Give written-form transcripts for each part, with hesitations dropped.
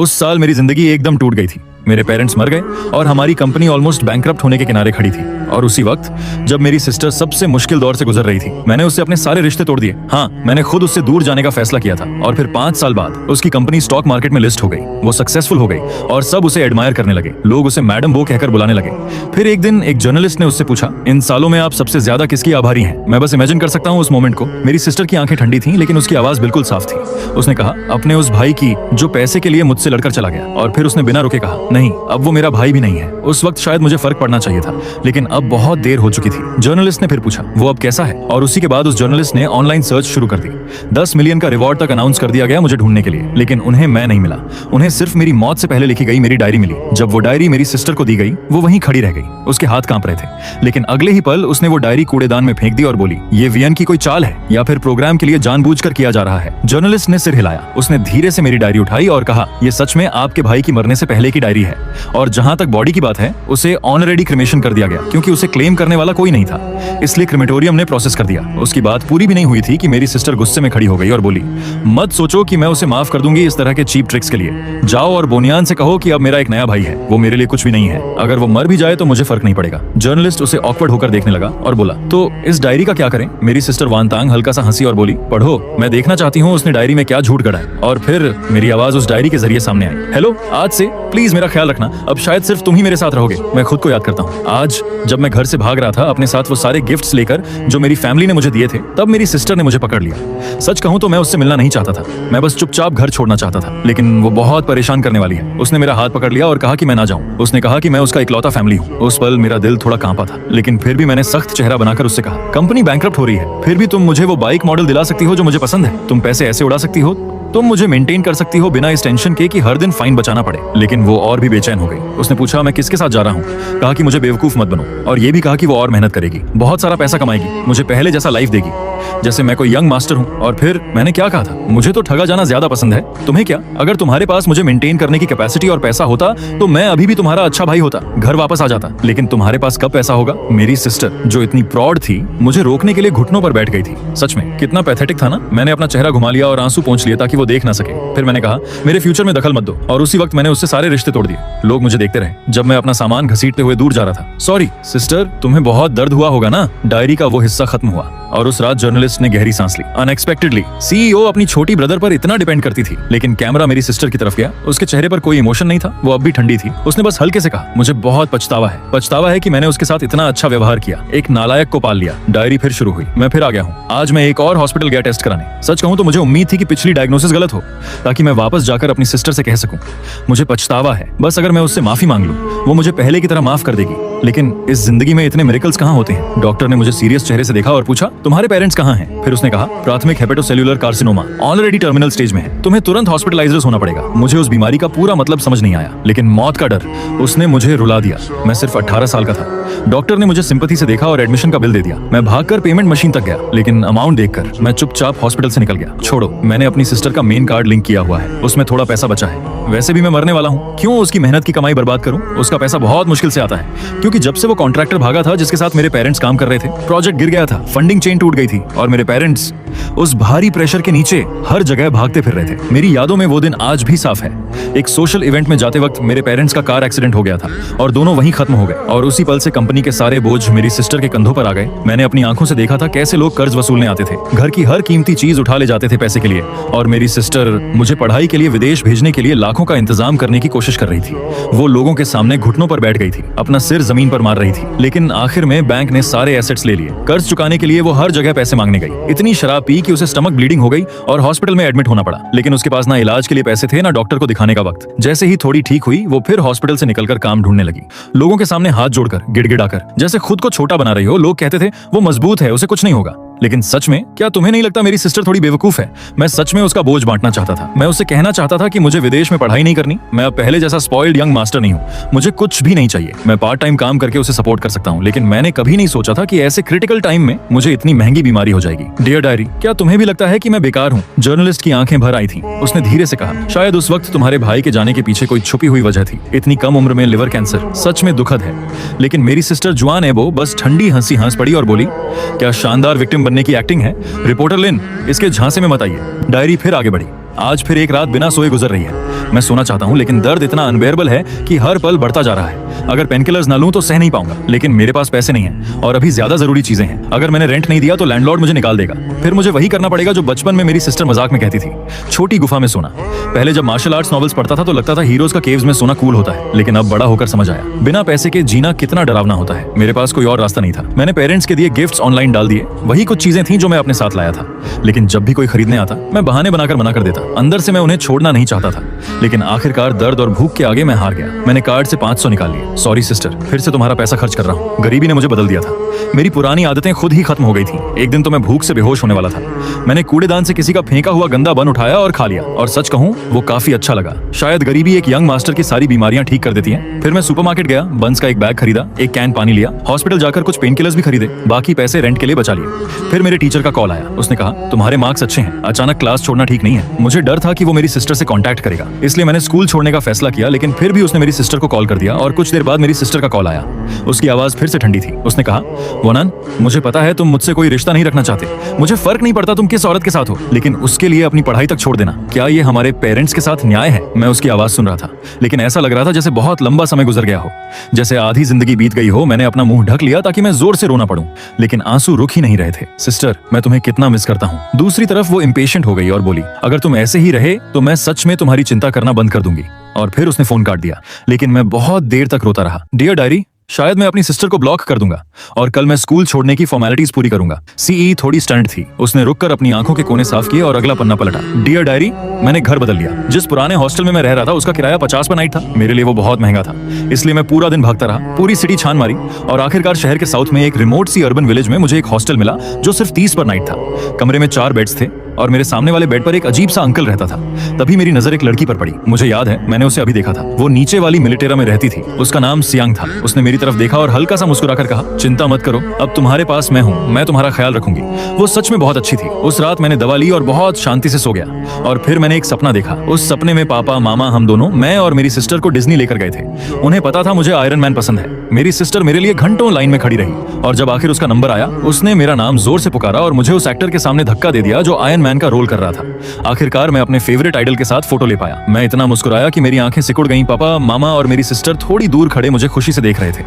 उस साल मेरी जिंदगी एकदम टूट गई थी। मेरे पेरेंट्स मर गए और हमारी कंपनी ऑलमोस्ट बैंकरप्ट होने के किनारे खड़ी थी। और उसी वक्त जब मेरी सिस्टर सबसे मुश्किल दौर से गुजर रही थी, मैंने उससे अपने सारे रिश्ते तोड़ दिए। हाँ, मैंने खुद उससे दूर जाने का फैसला किया था। और फिर 5 साल बाद उसकी कंपनी स्टॉक मार्केट में लिस्ट हो गई, वो सक्सेसफुल हो गई और सब उसे एडमायर करने लगे। लोग उसे मैडम वो कहकर बुलाने लगे। फिर एक दिन एक जर्नलिस्ट ने उससे पूछा, इन सालों में आप सबसे ज्यादा किसकी आभारी हैं? मैं बस इमेजिन कर सकता हूँ उस मोमेंट को। मेरी सिस्टर की आंखें ठंडी थी, लेकिन उसकी आवाज बिल्कुल साफ थी। उसने कहा, अपने उस भाई की जो पैसे के लिए मुझसे लड़कर चला गया। और फिर उसने बिना रुके कहा, नहीं, अब वो मेरा भाई भी नहीं है। उस वक्त शायद मुझे फर्क पड़ना चाहिए था, लेकिन अब बहुत देर हो चुकी थी। जर्नलिस्ट ने फिर पूछा, वो अब कैसा है? और उसी के बाद उस जर्नलिस्ट ने ऑनलाइन सर्च शुरू कर दी। 10 मिलियन का रिवॉर्ड तक अनाउंस कर दिया गया मुझे ढूंढने के लिए, लेकिन उन्हें मैं नहीं मिला। उन्हें सिर्फ मेरी मौत से पहले लिखी गई मेरी डायरी मिली। जब वो डायरी मेरी सिस्टर को दी गई, वो वहीं खड़ी रह गई। उसके हाथ कांप रहे थे, लेकिन अगले ही पल उसने वो डायरी कूड़ेदान में फेंक दी और बोली, ये वीएन की कोई चाल है या फिर प्रोग्राम के लिए जानबूझकर किया जा रहा है? जर्नलिस्ट ने सिर हिलाया। उसने धीरे से मेरी डायरी उठाई और कहा, ये सच में आपके भाई की मरने से पहले की डायरी है। और जहां तक बॉडी की बात है, उसे ऑनरेडी क्रिमेशन कर दिया गया, क्योंकि उसे क्लेम करने वाला कोई नहीं था, इसलिए क्रिमेटोरियम ने प्रोसेस कर दिया। उसकी बात पूरी भी नहीं हुई थी कि मेरी सिस्टर गुस्से में खड़ी हो गई और बोली, मत सोचो कि मैं उसे माफ कर दूंगी इस तरह के चीप ट्रिक्स के लिए। जाओ और बोनियान से कहो कि अब मेरा एक नया भाई है, वो मेरे लिए कुछ भी नहीं है। अगर वो मर भी जाए तो मुझे फर्क नहीं पड़ेगा। जर्नलिस्ट उसे ऑकवर्ड होकर देखने लगा और बोला, तो इस डायरी का क्या करें? मेरी सिस्टर वानतांग हल्का सा हंसी और बोली, पढ़ो, मैं देखना चाहती हूँ उसने डायरी में क्या झूठ गढ़ा है। और फिर मेरी आवाज उस डायरी के जरिए सामने आई, हेलो, आज से प्लीज मेरा ख्याल रखना, अब शायद सिर्फ तुम ही मेरे साथ रहोगे। मैं खुद को याद करता हूँ, आज जब मैं घर से भाग रहा था अपने साथ वो सारे गिफ्ट्स लेकर जो मेरी फैमिली ने मुझे दिए थे, तब मेरी सिस्टर ने मुझे पकड़ लिया। सच कहूँ तो मैं उससे मिलना नहीं चाहता था, मैं बस चुपचाप घर छोड़ना चाहता था, लेकिन वो बहुत परेशान करने वाली है। उसने मेरा हाथ पकड़ लिया और कहा कि मैं ना जाऊं। उसने कहा कि मैं उसका इकलौता फैमिली हूँ। उस पल मेरा दिल थोड़ा कांपा था, लेकिन फिर भी मैंने सख्त चेहरा बनाकर उससे कहा, कंपनी बैंकरप्ट हो रही है, फिर भी तुम मुझे वो बाइक मॉडल दिला सकती हो जो मुझे पसंद है। तुम पैसे ऐसे उड़ा सकती हो, तुम मुझे मेंटेन कर सकती हो बिना इस टेंशन के कि हर दिन फाइन बचाना पड़े। लेकिन वो और भी बेचैन हो गई। उसने पूछा, मैं किसके साथ जा रहा हूँ? कहा कि मुझे बेवकूफ मत बनो, और ये भी कहा कि वो और मेहनत करेगी, बहुत सारा पैसा कमाएगी, मुझे पहले जैसा लाइफ देगी जैसे मैं कोई यंग मास्टर हूँ। और फिर मैंने क्या कहा था, मुझे तो ठगा जाना ज्यादा पसंद है, तुम्हें क्या? अगर तुम्हारे पास मुझे मेंटेन करने की कैपेसिटी और पैसा होता तो मैं अभी भी तुम्हारा अच्छा भाई होता, घर वापस आ जाता। लेकिन तुम्हारे पास कब पैसा होगा? मेरी सिस्टर जो इतनी प्रॉड थी, मुझे रोकने के लिए घुटनों पर बैठ गई थी। सच में कितना पैथेटिक था ना। मैंने अपना चेहरा घुमा लिया और आंसू पोंछ लिए ताकि वो देख ना सके। फिर मैंने कहा, मेरे फ्यूचर में दखल मत दो। और उसी वक्त मैंने उससे सारे रिश्ते तोड़ दिए। लोग मुझे देखते रहे जब मैं अपना सामान घसीटते हुए दूर जा रहा था। सॉरी सिस्टर, तुम्हें बहुत दर्द हुआ होगा ना। डायरी का वो हिस्सा खत्म हुआ और उस रात जर्नलिस्ट ने गहरी सांस ली। अनएक्सपेक्टेडली सीईओ अपनी छोटी ब्रदर पर इतना डिपेंड करती थी, लेकिन कैमरा मेरी सिस्टर की तरफ गया। उसके चेहरे पर कोई इमोशन नहीं था, वो अब भी ठंडी थी। उसने बस हल्के से कहा, मुझे बहुत पछतावा है कि मैंने उसके साथ इतना अच्छा व्यवहार किया, एक नालायक को पाल लिया। डायरी फिर शुरू हुई। मैं फिर आ गया हूँ। आज मैं एक और हॉस्पिटल गया टेस्ट कराने। सच कहूँ तो मुझे उम्मीद थी कि पिछली डायग्नोसिस गलत हो, ताकि मैं वापस जाकर अपनी सिस्टर से कह सकूं, मुझे पछतावा है। बस अगर मैं उससे माफी मांग लूं, वो मुझे पहले की तरह माफ कर देगी। लेकिन इस जिंदगी में इतने मिरेकल्स कहाँ होते हैं? डॉक्टर ने मुझे सीरियस चेहरे से देखा और पूछा, तुम्हारे पेरेंट्स कहाँ हैं? फिर उसने कहा, प्राथमिक हेपेटोसेल्युलर कार्सिनोमा ऑलरेडी टर्मिनल स्टेज में है, तुम्हें तुरंत हॉस्पिटलाइज होना पड़ेगा। मुझे उस बीमारी का पूरा मतलब समझ नहीं आया, लेकिन मौत का डर उसने मुझे रुला दिया। मैं सिर्फ 18 साल का था। डॉक्टर ने मुझे सिंपैथी से देखा और एडमिशन का बिल दे दिया। मैं भागकर पेमेंट मशीन तक गया, लेकिन अमाउंट देखकर मैं चुपचाप हॉस्पिटल से निकल गया। छोड़ो, मैंने अपनी सिस्टर का मेन कार्ड लिंक किया हुआ है, उसमें थोड़ा पैसा बचा है। वैसे भी मैं मरने वाला हूँ, क्यों उसकी मेहनत की कमाई बर्बाद करूं? उसका पैसा बहुत मुश्किल से आता है, क्योंकि जब से वो कॉन्ट्रैक्टर भागा था जिसके साथ मेरे पेरेंट्स काम कर रहे थे, प्रोजेक्ट गिर गया था, फंडिंग चेन टूट गई थी और मेरे पेरेंट्स उस भारी प्रेशर के नीचे हर जगह भागते फिर रहे थे। मेरी यादों में वो दिन आज भी साफ है। एक सोशल इवेंट में जाते वक्त मेरे पेरेंट्स का कार एक्सीडेंट हो गया था और दोनों वहीं खत्म हो गए। और उसी पल से कंपनी के सारे बोझ मेरी सिस्टर के कंधों पर आ गए। मैंने अपनी आंखों से देखा था कैसे लोग कर्ज वसूलने आते थे, घर की हर कीमती चीज उठा ले जाते थे पैसे के लिए। और मेरी सिस्टर मुझे पढ़ाई के लिए विदेश भेजने के लिए लाखों का इंतजाम करने की कोशिश कर रही थी। वो लोगों के सामने घुटनों पर बैठ गई थी, अपना सिर जमीन पर मार रही थी। लेकिन आखिर में बैंक ने सारे एसेट्स ले लिए। कर्ज चुकाने के लिए वो हर जगह पैसे मांगने गई। इतनी शराब पी कि उसे स्टमक ब्लीडिंग हो गई और हॉस्पिटल में एडमिट होना पड़ा। लेकिन उसके पास ना इलाज के लिए पैसे थे, ना डॉक्टर को दिखाने का वक्त। जैसे ही थोड़ी ठीक हुई, वो फिर हॉस्पिटल से निकलकर काम ढूंढने लगी, लोगों के सामने हाथ जोड़कर, गिड़गिड़ाकर, जैसे खुद को छोटा बना रही हो। लोग कहते थे वो मजबूत है, उसे कुछ नहीं होगा। लेकिन सच में क्या तुम्हें नहीं लगता मेरी सिस्टर थोड़ी बेवकूफ है? मैं सच में उसका बोझ बांटना चाहता था। मैं उसे कहना चाहता था कि मुझे विदेश में पढ़ाई नहीं करनी, मैं अब पहले जैसा स्पॉइल्ड यंग मास्टर नहीं हूँ, मुझे कुछ भी नहीं चाहिए, मैं पार्ट टाइम काम करके उसे सपोर्ट कर सकता हूँ। लेकिन मैंने कभी नहीं सोचा था कि ऐसे क्रिटिकल टाइम में मुझे इतनी महंगी बीमारी हो जाएगी। डियर डायरी, क्या तुम्हें भी लगता है कि मैं बेकार हूँ? जर्नलिस्ट की आंखें भर आई थी। उसने धीरे से कहा, शायद उस वक्त तुम्हारे भाई के जाने के पीछे कोई छुपी हुई वजह थी। इतनी कम उम्र में लिवर कैंसर सच में दुखद है। लेकिन मेरी सिस्टर जुआन है, वो बस ठंडी हंसी हंस पड़ी और बोली, क्या शानदार विक्टिम बनने की एक्टिंग है? रिपोर्टर लिन, इसके झांसे में मत आइए। डायरी फिर आगे बढ़ी। आज फिर एक रात बिना सोए गुजर रही है। मैं सोना चाहता हूँ लेकिन दर्द इतना अनबेयरेबल है कि हर पल बढ़ता जा रहा है। अगर पेनकिलर्स ना लूं तो सह नहीं पाऊंगा, लेकिन मेरे पास पैसे नहीं हैं और अभी ज्यादा जरूरी चीजें हैं। अगर मैंने रेंट नहीं दिया तो लैंडलॉर्ड मुझे निकाल देगा। फिर मुझे वही करना पड़ेगा जो बचपन में मेरी सिस्टर मजाक में कहती थी, छोटी गुफा में सोना। पहले जब मार्शल आर्ट्स नॉवेल्स पढ़ता था तो लगता था हीरोज का केव्स में सोना कूल होता है, लेकिन अब बड़ा होकर समझ आया बिना पैसे के जीना कितना डरावना होता है। मेरे पास कोई और रास्ता नहीं था। मैंने पेरेंट्स के दिए गिफ्ट्स ऑनलाइन डाल दिए। वही कुछ चीजें थी जो मैं अपने साथ लाया था, लेकिन जब भी कोई खरीदने आता मैं बहाने बनाकर मना कर देता। अंदर से मैं उन्हें छोड़ना नहीं चाहता था, लेकिन आखिरकार दर्द और भूख के आगे मैं हार गया। मैंने कार्ड से 500 निकाल लिए। सॉरी सिस्टर, फिर से तुम्हारा पैसा खर्च कर रहा हूँ। गरीबी ने मुझे बदल दिया था। मेरी पुरानी आदतें खुद ही खत्म हो गई थी। एक दिन तो मैं भूख से बेहोश होने वाला था। मैंने कूड़ेदान से किसी का फेंका हुआ गंदा बन उठाया और खा लिया, और सच कहूँ वो काफी अच्छा लगा। शायद गरीबी एक यंग मास्टर की सारी बीमारियां ठीक कर देती है। फिर मैं सुपरमार्केट गया, बंस का एक बैग खरीदा, एक कैन पानी लिया, हॉस्पिटल जाकर कुछ पेन किलर्स भी खरीदे, बाकी पैसे रेंट के लिए बचा लिए। फिर मेरे टीचर का कॉल आया। उसने कहा तुम्हारे मार्क्स अच्छे हैं, अचानक क्लास छोड़ना ठीक नहीं है। मुझे डर था कि वो मेरी सिस्टर से कांटेक्ट करेगा, इसलिए मैंने स्कूल छोड़ने का फैसला किया, लेकिन फिर भी उसने मेरी सिस्टर को कॉल कर दिया और कुछ देर बाद मेरी सिस्टर का कॉल आया। उसकी आवाज फिर से ठंडी थी। उसने कहा वनन, मुझे पता है तुम मुझसे कोई रिश्ता नहीं रखना चाहते, मुझे फर्क नहीं पड़ता तुम किस औरत के साथ हो, लेकिन उसके लिए अपनी पढ़ाई तक छोड़ देना। क्या ये हमारे पेरेंट्स के साथ न्याय है? मैं उसकी आवाज सुन रहा था, लेकिन ऐसा लग रहा था जैसे बहुत लंबा समय गुजर गया हो, जैसे आधी जिंदगी बीत गई हो। मैंने अपना मुंह ढक लिया ताकि मैं जोर से रोना पड़ूं, लेकिन आंसू रुक ही नहीं रहे थे। सिस्टर, मैं तुम्हें कितना मिस करता हूँ। दूसरी तरफ वो इम्पेशेंट हो गई और बोली, अगर तुम ऐसे ही रहे तो मैं सच में तुम्हारी चिंता करना बंद कर दूंगी। और फिर उसने फोन काट दिया, लेकिन मैं बहुत देर तक रोता रहा। डियर डायरी, शायद मैं अपनी सिस्टर को ब्लॉक कर दूंगा और कल मैं स्कूल छोड़ने की फॉर्मेलिटीज पूरी करूंगा। सीई थोड़ी स्टंट थी। उसने रुककर अपनी आंखों के कोने साफ किए और अगला पन्ना पलटा। डियर डायरी, मैंने घर बदल लिया। जिस पुराने हॉस्टल में मैं रह रहा था उसका किराया 50 पर नाइट था। मेरे लिए वो बहुत महंगा था, इसलिए मैं पूरा दिन भागता रहा, पूरी सिटी छान मारी, और आखिरकार शहर के साउथ में एक रिमोट सी अर्बन विलेज में मुझे एक हॉस्टल मिला जो सिर्फ 30 पर नाइट था। कमरे में 4 बेड्स थे और मेरे सामने वाले बेड पर एक अजीब सा अंकल रहता था। तभी मेरी नजर एक लड़की पर पड़ी। मुझे याद है, मैंने उसे अभी देखा था। वो नीचे वाली मिलिटेरा में रहती थी। उसका नाम सियांग था। उसने मेरी तरफ देखा और हल्का सा मुस्कुराकर कहा, चिंता मत करो, अब तुम्हारे पास मैं हूँ, मैं तुम्हारा ख्याल रखूंगी। वो सच में बहुत अच्छी थी। उस रात मैंने दवा ली और बहुत शांति से सो गया। और फिर मैंने एक सपना देखा। उस सपने में पापा, मामा, हम दोनों, मैं और मेरी सिस्टर को डिज्नी लेकर गए थे। उन्हें पता था मुझे आयरन मैन पसंद है। मेरी सिस्टर मेरे लिए घंटों लाइन में खड़ी रही, और जब आखिर उसका नंबर आया उसने मेरा नाम जोर से पुकारा और मुझे उस एक्टर के सामने धक्का दे दिया जो आयरन मैन का रोल कर रहा था। आखिरकार मैं अपने फेवरेट आइडल के साथ फोटो ले पाया। मैं इतना मुस्कुराया कि मेरी आंखें सिकुड़ गईं। पापा, मामा और मेरी सिस्टर थोड़ी दूर खड़े मुझे खुशी से देख रहे थे,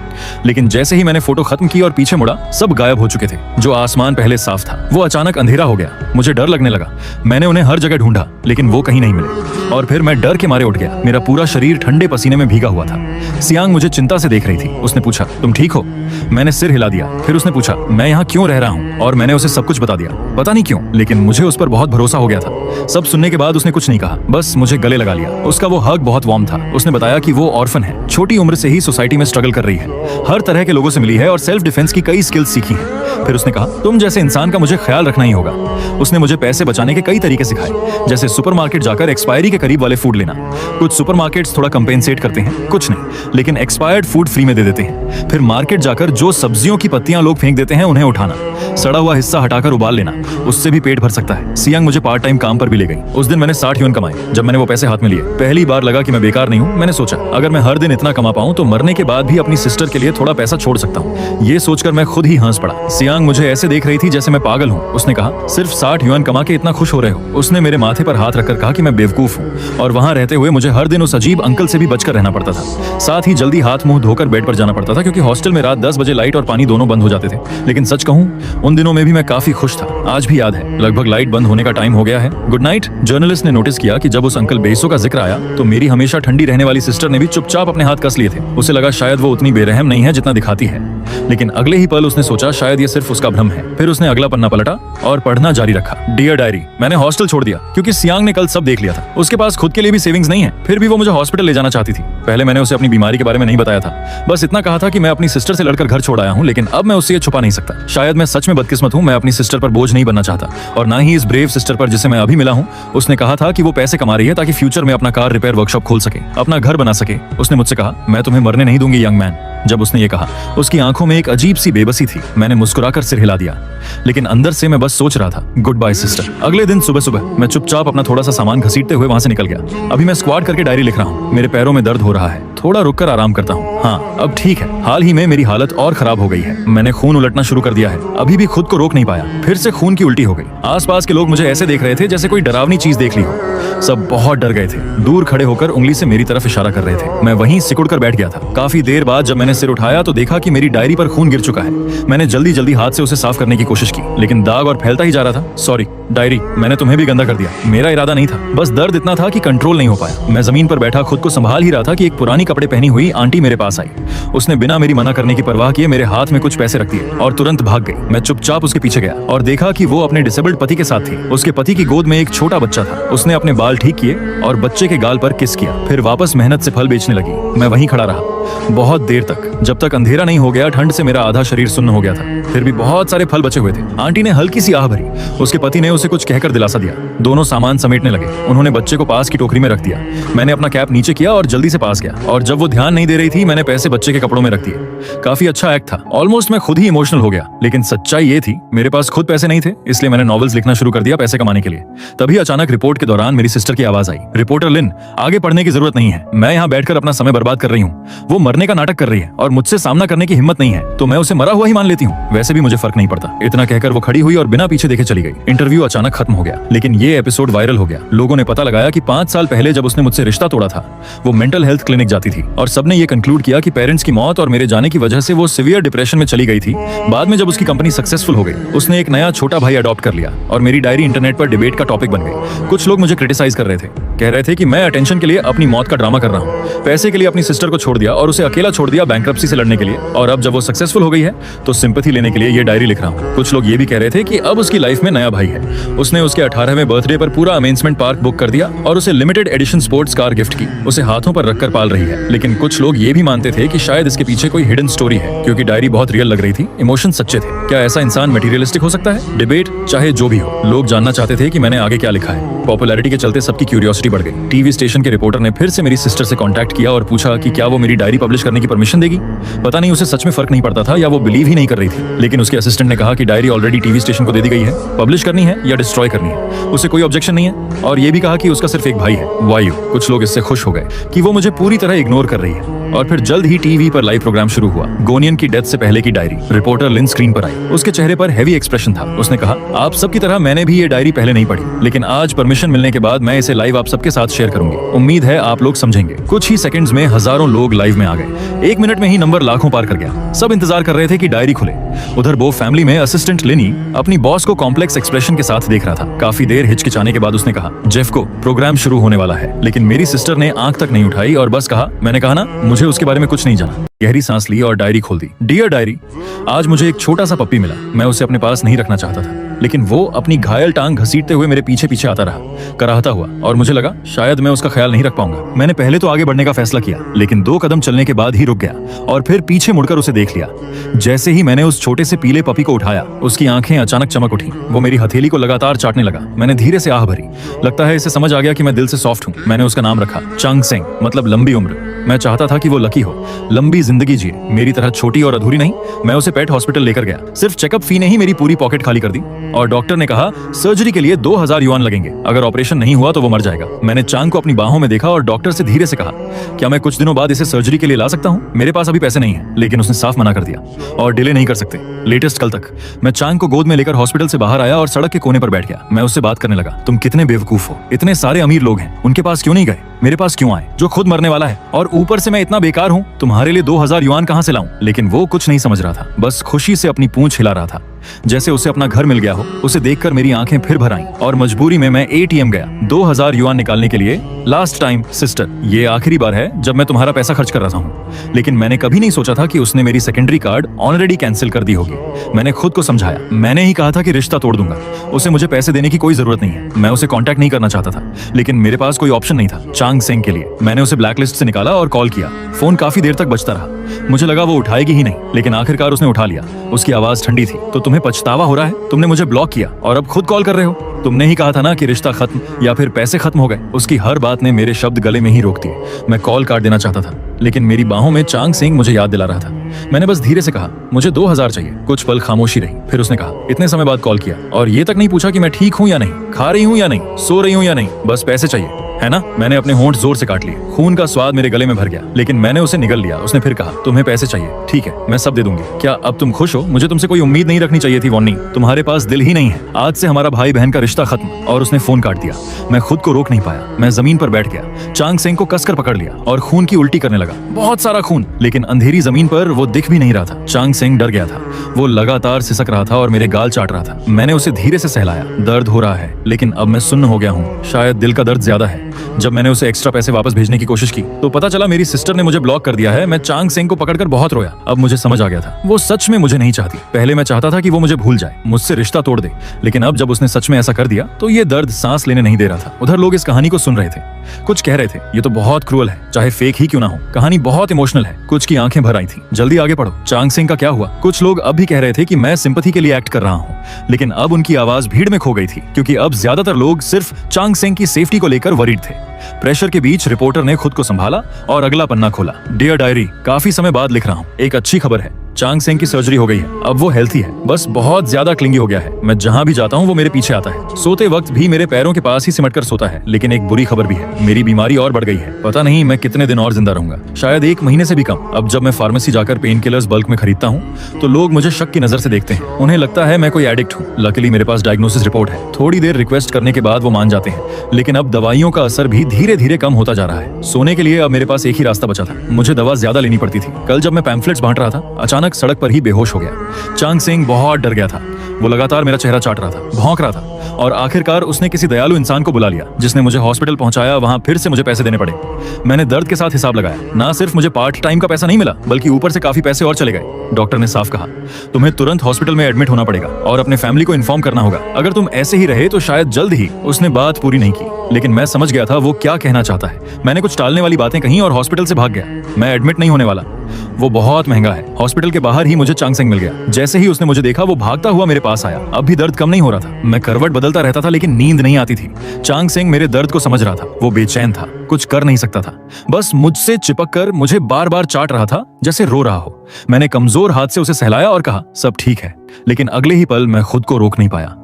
लेकिन जैसे ही मैंने फोटो खत्म की और पीछे मुड़ा, सब गायब हो चुके थे। जो आसमान पहले साफ था वो अचानक अंधेरा हो गया। मुझे डर लगने लगा। मैंने उन्हें हर जगह ढूंढा, लेकिन वो कहीं नहीं मिले, और फिर मैं डर के मारे उठ गया। मेरा पूरा शरीर ठंडे पसीने में भीगा हुआ था। सियांग मुझे चिंता से देख रही थी। उसने पूछा, तुम ठीक हो? मैंने सिर हिला दिया। फिर उसने पूछा, मैं यहाँ क्यों रह रहा हूँ, और मैंने उसे सब कुछ बता दिया। पता नहीं क्यों, लेकिन मुझे उस पर बहुत भरोसा हो गया था। सब सुनने के बाद उसने कुछ नहीं कहा, बस मुझे गले लगा लिया। उसका वो हग बहुत वार्म था। उसने बताया कि वो ऑर्फन है, छोटी उम्र से ही सोसाइटी में स्ट्रगल कर रही है, हर तरह के लोगों से मिली है और सेल्फ डिफेंस की कई स्किल्स सीखी हैं। फिर उसने कहा, तुम जैसे इंसान का मुझे ख्याल रखना ही होगा। उसने मुझे पैसे बचाने के कई तरीके सिखाए, जैसे सुपरमार्केट जाकर एक्सपायरी के करीब वाले फूड लेना। कुछ सुपरमार्केट्स थोड़ा कंपेंसेट करते हैं, कुछ नहीं, लेकिन एक्सपायर्ड फूड फ्री में दे देते हैं। फिर मार्केट जाकर जो सब्जियों की पत्तियां लोग फेंक देते हैं उन्हें उठाना, सड़ा हुआ हिस्सा हटाकर उबाल लेना, उससे भी पेट भर सकता है। सियांग मुझे पार्ट टाइम काम पर भी ले गई। उस दिन मैंने 60 युएन कमाए। जब मैंने वो पैसे हाथ में लिए, पहली बार लगा कि मैं बेकार नहीं हूँ। मैंने सोचा, अगर मैं हर दिन इतना कमा पाऊं तो मरने के बाद भी अपनी सिस्टर के लिए थोड़ा पैसा छोड़ सकता हूँ। ये सोचकर मैं खुद ही हंस पड़ा। सियांग मुझे ऐसे देख रही थी जैसे मैं पागल हूँ। उसने कहा, सिर्फ 60 युएन कमा के इतना खुश हो रहे हो? उसने मेरे माथे पर हाथ रखकर कहा कि मैं बेवकूफ हूँ, और वहां रहते हुए मुझे हर दिन उस अजीब अंकल से भी बचकर रहना पड़ता था। साथ ही जल्दी हाथ मुंह धोकर बेड पर जाना पड़ता था, क्योंकि हॉस्टल में रात 10 बजे लाइट और पानी दोनों बंद हो जाते थे। लेकिन सच कहूँ, उन दिनों में भी मैं काफी खुश था। आज भी याद है, लगभग लाइट बंद होने का टाइम हो गया है, गुड नाइट। जर्नलिस्ट ने नोटिस किया कि जब उस अंकल बेसो का जिक्र आया तो मेरी हमेशा ठंडी रहने वाली सिस्टर ने भी चुपचाप अपने हाथ कस लिए थे। उसे लगा शायद वो उतनी बेरहम नहीं है जितना दिखाती है, लेकिन अगले ही पल उसने सोचा शायद ये सिर्फ उसका भ्रम है। फिर उसने अगला पन्ना पलटा और पढ़ना जारी रखा। डियर डायरी, मैंने हॉस्टल छोड़ दिया क्योंकि सियांग ने कल सब देख लिया था। उसके पास खुद के लिए भी सेविंग्स नहीं है, फिर भी वो मुझे हॉस्पिटल ले जाना चाहती थी। पहले मैंने उसे अपनी बीमारी के बारे में नहीं बताया था, बस इतना कहा था कि मैं अपनी सिस्टर से लड़कर घर छोड़ आया हूँ, लेकिन अब मैं उससे ये छुपा नहीं सकता। शायद मैं सच में बदकिस्मत हूँ, मैं अपनी सिस्टर पर बोझ नहीं बनना चाहता, और ना ही इस ब्रेव सिस्टर पर जिसे मैं अभी मिला हूँ। उसने कहा था कि वो पैसे कमा रही है ताकि फ्यूचर में अपना कार रिपेयर वर्कशॉप खोल सके, अपना घर बना सके। उसने मुझसे कहा, मैं तुम्हें मरने नहीं दूंगी यंग मैन। जब उसने ये कहा, उसकी आंखों में एक अजीब सी बेबसी थी। मैंने मुस्कुराकर सिर हिला दिया, लेकिन अंदर से मैं बस सोच रहा था, गुड बाय सिस्टर। अगले दिन सुबह सुबह मैं चुपचाप अपना थोड़ा सा सामान घसीटते हुए वहां से निकल गया। अभी मैं स्क्वाड करके डायरी लिख रहा हूँ। मेरे पैरों में दर्द हो रहा है, थोड़ा रुककर आराम करता हूँ। हाँ, अब ठीक है। हाल ही में मेरी हालत और खराब हो गई है। मैंने खून उलटना शुरू कर दिया है। अभी भी खुद को रोक नहीं पाया, फिर से खून की उल्टी हो गई। आसपास के लोग मुझे ऐसे देख रहे थे जैसे कोई डरावनी चीज देख ली हो। सब बहुत डर गए थे। दूर खड़े होकर उंगली से मेरी तरफ इशारा कर रहे थे। मैं वहीं सिकुड़ कर बैठ गया था। काफी देर बाद जब मैंने सिर उठाया तो देखा कि मेरी डायरी पर खून गिर चुका है। मैंने जल्दी जल्दी हाथ से उसे साफ करने की कोशिश की, लेकिन दाग और फैलता ही जा रहा था। सॉरी डायरी, मैंने तुम्हें भी गंदा कर दिया। मेरा इरादा नहीं था, बस दर्द इतना था कि कंट्रोल नहीं हो पाया। मैं जमीन पर बैठा खुद को संभाल ही रहा था कि एक पुरानी कपड़े पहनी हुई आंटी मेरे पास आई। उसने बिना मेरी मना करने की परवाह किए मेरे हाथ में कुछ पैसे रख दिए और तुरंत भाग गई। मैं चुपचाप उसके पीछे गया और देखा कि वो अपने डिसेबल्ड पति के साथ थी। उसके पति की गोद में एक छोटा बच्चा था। उसने अपने बाल ठीक किए और बच्चे के गाल पर किस किया, फिर वापस मेहनत से फल बेचने लगी। मैं वहीं खड़ा रहा बहुत देर तक, जब तक अंधेरा नहीं हो गया। ठंड से मेरा आधा शरीर सुन्न हो गया था, फिर भी बहुत सारे फल बचे हुए थे। आंटी ने हल्की सी आह भरी। उसके पति ने उसे कुछ कहकर दिलासा दिया। दोनों सामान समेटने लगे। उन्होंने बच्चे को पास की टोकरी में रख दिया। मैंने अपना कैप नीचे किया और जल्दी से पास गया, और जब वो ध्यान नहीं दे रही थी मैंने पैसे बच्चे के कपड़ों में रख दिए। काफी अच्छा एक्ट था। ऑलमोस्ट मैं खुद ही इमोशनल हो गया, लेकिन सच्चाई ये थी मेरे पास खुद पैसे नहीं थे, इसलिए मैंने नॉवेल्स लिखना शुरू कर दिया पैसे कमाने के लिए। तभी अचानक रिपोर्ट के दौरान मेरी सिस्टर की आवाज आई, रिपोर्टर लिन, आगे पढ़ने की जरूरत नहीं है। मैं यहाँ बैठकर अपना समय बर्बाद कर रही हूँ। वो मरने का नाटक कर रही है और मुझसे सामना करने की हिम्मत नहीं है, तो मैं उसे मरा हुआ ही मान लेती हूँ। वैसे भी मुझे फर्क नहीं पड़ता। इतना कहकर वो खड़ी हुई और बिना पीछे देखे चली गई। इंटरव्यू अचानक खत्म हो गया, लेकिन ये एपिसोड वायरल हो गया। लोगों ने पता लगाया कि 5 साल पहले जब उसने मुझसे रिश्ता तोड़ा था, वो मेंटल हेल्थ क्लिनिक जाती थी, और सबने ये कंक्लूड किया कि पेरेंट्स की मौत और मेरे जाने की वजह से वो सीवियर डिप्रेशन में चली गई थी। बाद में जब उसकी कंपनी सक्सेसफुल हो गई, उसने एक नया छोटा भाई अडॉप्ट कर लिया और मेरी डायरी इंटरनेट पर डिबेट का टॉपिक बन गई। कुछ लोग मुझे क्रिटिसाइज कर रहे थे, कह रहे थे कि मैं अटेंशन के लिए अपनी मौत का ड्रामा कर रहा हूँ। पैसे के लिए अपनी सिस्टर को छोड़ दिया और उसे अकेला छोड़ दिया बैंक्रप्सी से लड़ने के लिए, और अब जब वो सक्सेसफुल हो गई है तो सिंपैथी लेने के लिए ये डायरी लिख रहा हूँ। कुछ लोग ये भी कह रहे थे कि अब उसकी लाइफ में नया भाई है। उसने उसके 18वें बर्थडे पर पूरा अमेजमेंट पार्क बुक कर दिया और उसे limited edition sports car gift की। उसे हाथों पर रखकर पाल रही है। लेकिन कुछ लोग ये भी मानते थे कि शायद इसके पीछे कोई हिडन स्टोरी है, क्योंकि डायरी बहुत रियल लग रही थी, इमोशन सच्चे थे। क्या ऐसा इंसान मटेरियलिस्टिक हो सकता है? डिबेट चाहे जो भी हो, लोग जानना चाहते थे कि मैंने आगे क्या लिखा है। पॉपुलैरिटी के चलते सबकी क्यूरियोसिटी बढ़ गई। टीवी स्टेशन के रिपोर्टर ने फिर से मेरी सिस्टर से कांटेक्ट किया और पूछा कि क्या वो मेरी डायरी पब्लिश करने की परमिशन देगी। पता नहीं उसे सच में फर्क नहीं पड़ता था या वो बिलीव ही नहीं कर रही थी। लेकिन उसके असिस्टेंट ने कहा कि डायरी ऑलरेडी टीवी स्टेशन को दे दी गई है, पब्लिश करनी है या डिस्ट्रॉय करनी है, उसे कोई ऑब्जेक्शन नहीं है। और ये भी कहा कि उसका सिर्फ एक भाई है, वायु। कुछ लोग इससे खुश हो गए कि वो मुझे पूरी तरह इग्नोर कर रही है। और फिर जल्द ही टीवी पर लाइव प्रोग्राम शुरू हुआ। गोनियन की डेथ से पहले की डायरी। रिपोर्टर लिन स्क्रीन पर आई। उसके चेहरे पर हैवी एक्सप्रेशन था। उसने कहा, आप सबकी तरह मैंने भी ये डायरी पहले नहीं पढ़ी, लेकिन आज परमिशन मिलने के बाद मैं इसे लाइव आप सबके साथ शेयर करूंगी। उम्मीद है आप लोग समझेंगे। कुछ ही सेकंड्स में हजारों लोग लाइव में आ गए। 1 मिनट में ही नंबर लाखों पार कर गया। सब इंतजार कर रहे थे कि डायरी खुले। उधर बो फैमिली में असिस्टेंट लिनी अपनी बॉस को कॉम्प्लेक्स एक्सप्रेशन के साथ देख रहा था। काफी देर हिचकिचाने के बाद उसने कहा, जेफ को प्रोग्राम शुरू होने वाला है। लेकिन मेरी सिस्टर ने आंख तक नहीं उठाई और बस कहा, मैंने कहा ना, मुझे उसके बारे में कुछ नहीं जाना। गहरी सांस ली और डायरी खोल दी। डियर डायरी, आज मुझे एक छोटा सा पप्पी मिला। मैं उसे अपने पास नहीं रखना चाहता था, लेकिन वो अपनी घायल टांग घसीटते हुए मेरे पीछे पीछे आता रहा, कराहता हुआ, और मुझे लगा शायद मैं उसका ख्याल नहीं रख पाऊंगा। मैंने पहले तो आगे बढ़ने का फैसला किया, लेकिन 2 कदम चलने के बाद ही रुक गया और फिर पीछे मुड़कर उसे देख लिया। जैसे ही मैंने उस छोटे से पीले पपी को उठाया, उसकी आंखें अचानक चमक उठी। वो मेरी हथेली को लगातार चाटने लगा। मैंने धीरे से आह भरी। लगता है इसे समझ आ गया कि मैं दिल से सॉफ्ट हूँ। मैंने उसका नाम रखा चांग सेंग, मतलब लंबी उम्र। मैं चाहता था कि वो लकी हो, लंबी जिंदगी जिए, मेरी तरह छोटी और अधूरी नहीं। मैं उसे पेट हॉस्पिटल लेकर गया। सिर्फ चेकअप फी ने ही मेरी पूरी पॉकेट खाली कर दी, और डॉक्टर ने कहा सर्जरी के लिए 2000 युआन लगेंगे। अगर ऑपरेशन नहीं हुआ तो वो मर जाएगा। मैंने चांग को अपनी बाहों में देखा और डॉक्टर से धीरे से कहा, क्या मैं कुछ दिनों बाद इसे सर्जरी के लिए ला सकता हूँ? मेरे पास अभी पैसे नहीं है। लेकिन उसने साफ मना कर दिया, और डिले नहीं कर सकते, लेटेस्ट कल तक। मैं चांग को गोद में लेकर हॉस्पिटल से बाहर आया और सड़क के कोने पर बैठ गया। मैं उससे बात करने लगा, तुम कितने बेवकूफ हो, इतने सारे अमीर लोग हैं, उनके पास क्यों नहीं गए? मेरे पास क्यों आए, जो खुद मरने वाला है? और ऊपर से मैं इतना बेकार हूँ, तुम्हारे लिए 2000 युआन कहाँ से लाऊं? लेकिन वो कुछ नहीं समझ रहा था, बस खुशी से अपनी पूंछ हिला रहा था, जैसे उसे अपना घर मिल गया हो। उसे देखकर मेरी आंखें फिर भर आईं और मजबूरी में मैं एटीएम गया 2000 युआन निकालने के लिए। लास्ट टाइम सिस्टर, ये आखिरी बार है जब मैं तुम्हारा पैसा खर्च कर रहा हूँ। लेकिन मैंने कभी नहीं सोचा था कि उसने मेरी सेकेंडरी कार्ड ऑलरेडी कैंसिल कर दी होगी। मैंने खुद को समझाया, मैंने ही कहा था कि रिश्ता तोड़ दूंगा। उसे मुझे पैसे देने की कोई जरूरत नहीं है। मैं उसे कांटेक्ट नहीं करना चाहता था, लेकिन मेरे पास कोई ऑप्शन नहीं था चांग सेंग के लिए। मैंने उसे ब्लैकलिस्ट से निकाला और कॉल किया। फोन काफी देर तक बजता रहा। मुझे लगा वो उठाएगी ही नहीं, लेकिन आखिरकार उसने उठा लिया। उसकी आवाज ठंडी थी। तो तुम्हें पछतावा हो रहा है? तुमने मुझे ब्लॉक किया और अब खुद कॉल कर रहे हो? तुमने ही कहा था ना कि रिश्ता खत्म या फिर पैसे खत्म हो गए। उसकी हर बात ने मेरे शब्द गले में ही रोक दिए। मैं कॉल काट देना चाहता था, लेकिन मेरी बाहों में चांग सेंग मुझे याद दिला रहा था। मैंने बस धीरे से कहा, मुझे 2000 चाहिए। कुछ पल खामोशी रही, फिर उसने कहा, इतने समय बाद कॉल किया और ये तक नहीं पूछा कि मैं ठीक हूँ या नहीं, खा रही हूँ या नहीं, सो रही हूँ या नहीं, बस पैसे चाहिए। है ना? मैंने अपने होंठ जोर से काट लिए, खून का स्वाद मेरे गले में भर गया, लेकिन मैंने उसे निगल लिया। उसने फिर कहा, तुम्हें पैसे चाहिए? ठीक है, मैं सब दे दूंगी। क्या अब तुम खुश हो? मुझे तुमसे कोई उम्मीद नहीं रखनी चाहिए थी वॉन्नी। तुम्हारे पास दिल ही नहीं है। आज से हमारा भाई बहन का रिश्ता खत्म। और उसने फोन काट दिया। मैं खुद को रोक नहीं पाया। मैं जमीन पर बैठ गया, चांग सेंग को कसकर पकड़ लिया और खून की उल्टी करने लगा, बहुत सारा खून। लेकिन अंधेरी जमीन पर वो दिख भी नहीं रहा था। चांग सेंग डर गया था। वो लगातार सिसक रहा था और मेरे गाल चाट रहा था। मैंने उसे धीरे से सहलाया। दर्द हो रहा है, लेकिन अब मैं सुन्न हो गया हूँ। शायद दिल का दर्द ज्यादा है। जब मैंने उसे एक्स्ट्रा पैसे वापस भेजने की कोशिश की तो पता चला मेरी सिस्टर ने मुझे ब्लॉक कर दिया है। मैं चांग सेंग को पकड़कर बहुत रोया। अब मुझे समझ आ गया था, वो सच में मुझे नहीं चाहती। पहले मैं चाहता था कि वो मुझे भूल जाए, मुझसे रिश्ता तोड़ दे, लेकिन अब जब उसने सच में ऐसा कर दिया तो ये दर्द सांस लेने नहीं दे रहा था। उधर लोग इस कहानी को सुन रहे थे, कुछ कह रहे थे ये तो बहुत क्रूअल है, चाहे फेक ही क्यों ना हो। कहानी बहुत इमोशनल है। कुछ की आंखें भर आई थी। जल्दी आगे पढ़ो, चांग सेंग का क्या हुआ? कुछ लोग अब भी कह रहे थे कि मैं सिंपैथी के लिए एक्ट कर रहा हूँ, लेकिन अब उनकी आवाज भीड़ में खो गई थी, क्योंकि अब ज्यादातर लोग सिर्फ चांग सेंग की सेफ्टी को लेकर वरीड थे। प्रेशर के बीच रिपोर्टर ने खुद को संभाला और अगला पन्ना खोला। डियर डायरी, काफी समय बाद लिख रहा हूँ। एक अच्छी खबर है, चांग सेंग की सर्जरी हो गई है। अब वो हेल्थी है, बस बहुत ज्यादा क्लिंगी हो गया है। मैं जहाँ भी जाता हूँ वो मेरे पीछे आता है। सोते वक्त भी मेरे पैरों के पास ही सिमट कर सोता है। लेकिन एक बुरी खबर भी है, मेरी बीमारी और बढ़ गई है। पता नहीं मैं कितने दिन और जिंदा रहूंगा, शायद 1 महीने से भी कम। अब जब मैं फार्मेसी जाकर पेन किलर्स बल्क में खरीदता हूँ तो लोग मुझे शक की नजर से देखते हैं। उन्हें लगता है मैं कोई एडिक्ट हूँ। लकीली मेरे पास डायग्नोसिस रिपोर्ट है। थोड़ी देर रिक्वेस्ट करने के बाद वो मान जाते हैं, लेकिन अब दवाइयों का असर भी धीरे धीरे कम होता जा रहा है। सोने के लिए अब मेरे पास एक ही रास्ता बचा था, मुझे दवा ज्यादा लेनी पड़ती थी। कल जब मैं पैम्फलेट्स बांट रहा था, अचानक सड़क पर ही बेहोश हो गया। चांग सेंग बहुत डर गया था। वो लगातार मेरा चेहरा चाट रहा था, भौंक रहा था, और आखिरकार उसने किसी दयालु इंसान को बुला लिया, जिसने मुझे हॉस्पिटल पहुंचाया। वहां फिर से मुझे पैसे देने पड़े। मैंने दर्द के साथ हिसाब लगाया। ना सिर्फ मुझे पार्ट टाइम का पैसा नहीं मिला, बल्कि ऊपर से काफी पैसे और चले गए। डॉक्टर ने साफ कहा, तुम्हें तुरंत हॉस्पिटल में एडमिट होना पड़ेगा और अपने फैमिली को इन्फॉर्म करना होगा। अगर तुम ऐसे ही रहे तो शायद जल्द ही। उसने बात पूरी नहीं की, लेकिन मैं समझ गया था वो क्या कहना चाहता है। मैंने कुछ टालने वाली बातें कही और हॉस्पिटल से भाग गया। मैं एडमिट नहीं होने वाला, वो बहुत महंगा है। हॉस्पिटल के बाहर ही मुझे चांग सेंग मिल गया। जैसे ही उसने मुझे देखा वो भागता हुआ मेरे पास आया। अब भी दर्द कम नहीं हो रहा था। मैं करवट बदलता रहता था, लेकिन नींद नहीं आती थी। चांग सेंग मेरे दर्द को समझ रहा था। वो बेचैन था, कुछ कर नहीं सकता था, बस मुझसे चिपक कर मुझे बार बार चाट रहा था, जैसे रो रहा हो। मैंने कमजोर हाथ से उसे सहलाया और कहा, सब ठीक है। लेकिन अगले ही पल मैं खुद को रोक नहीं पाया।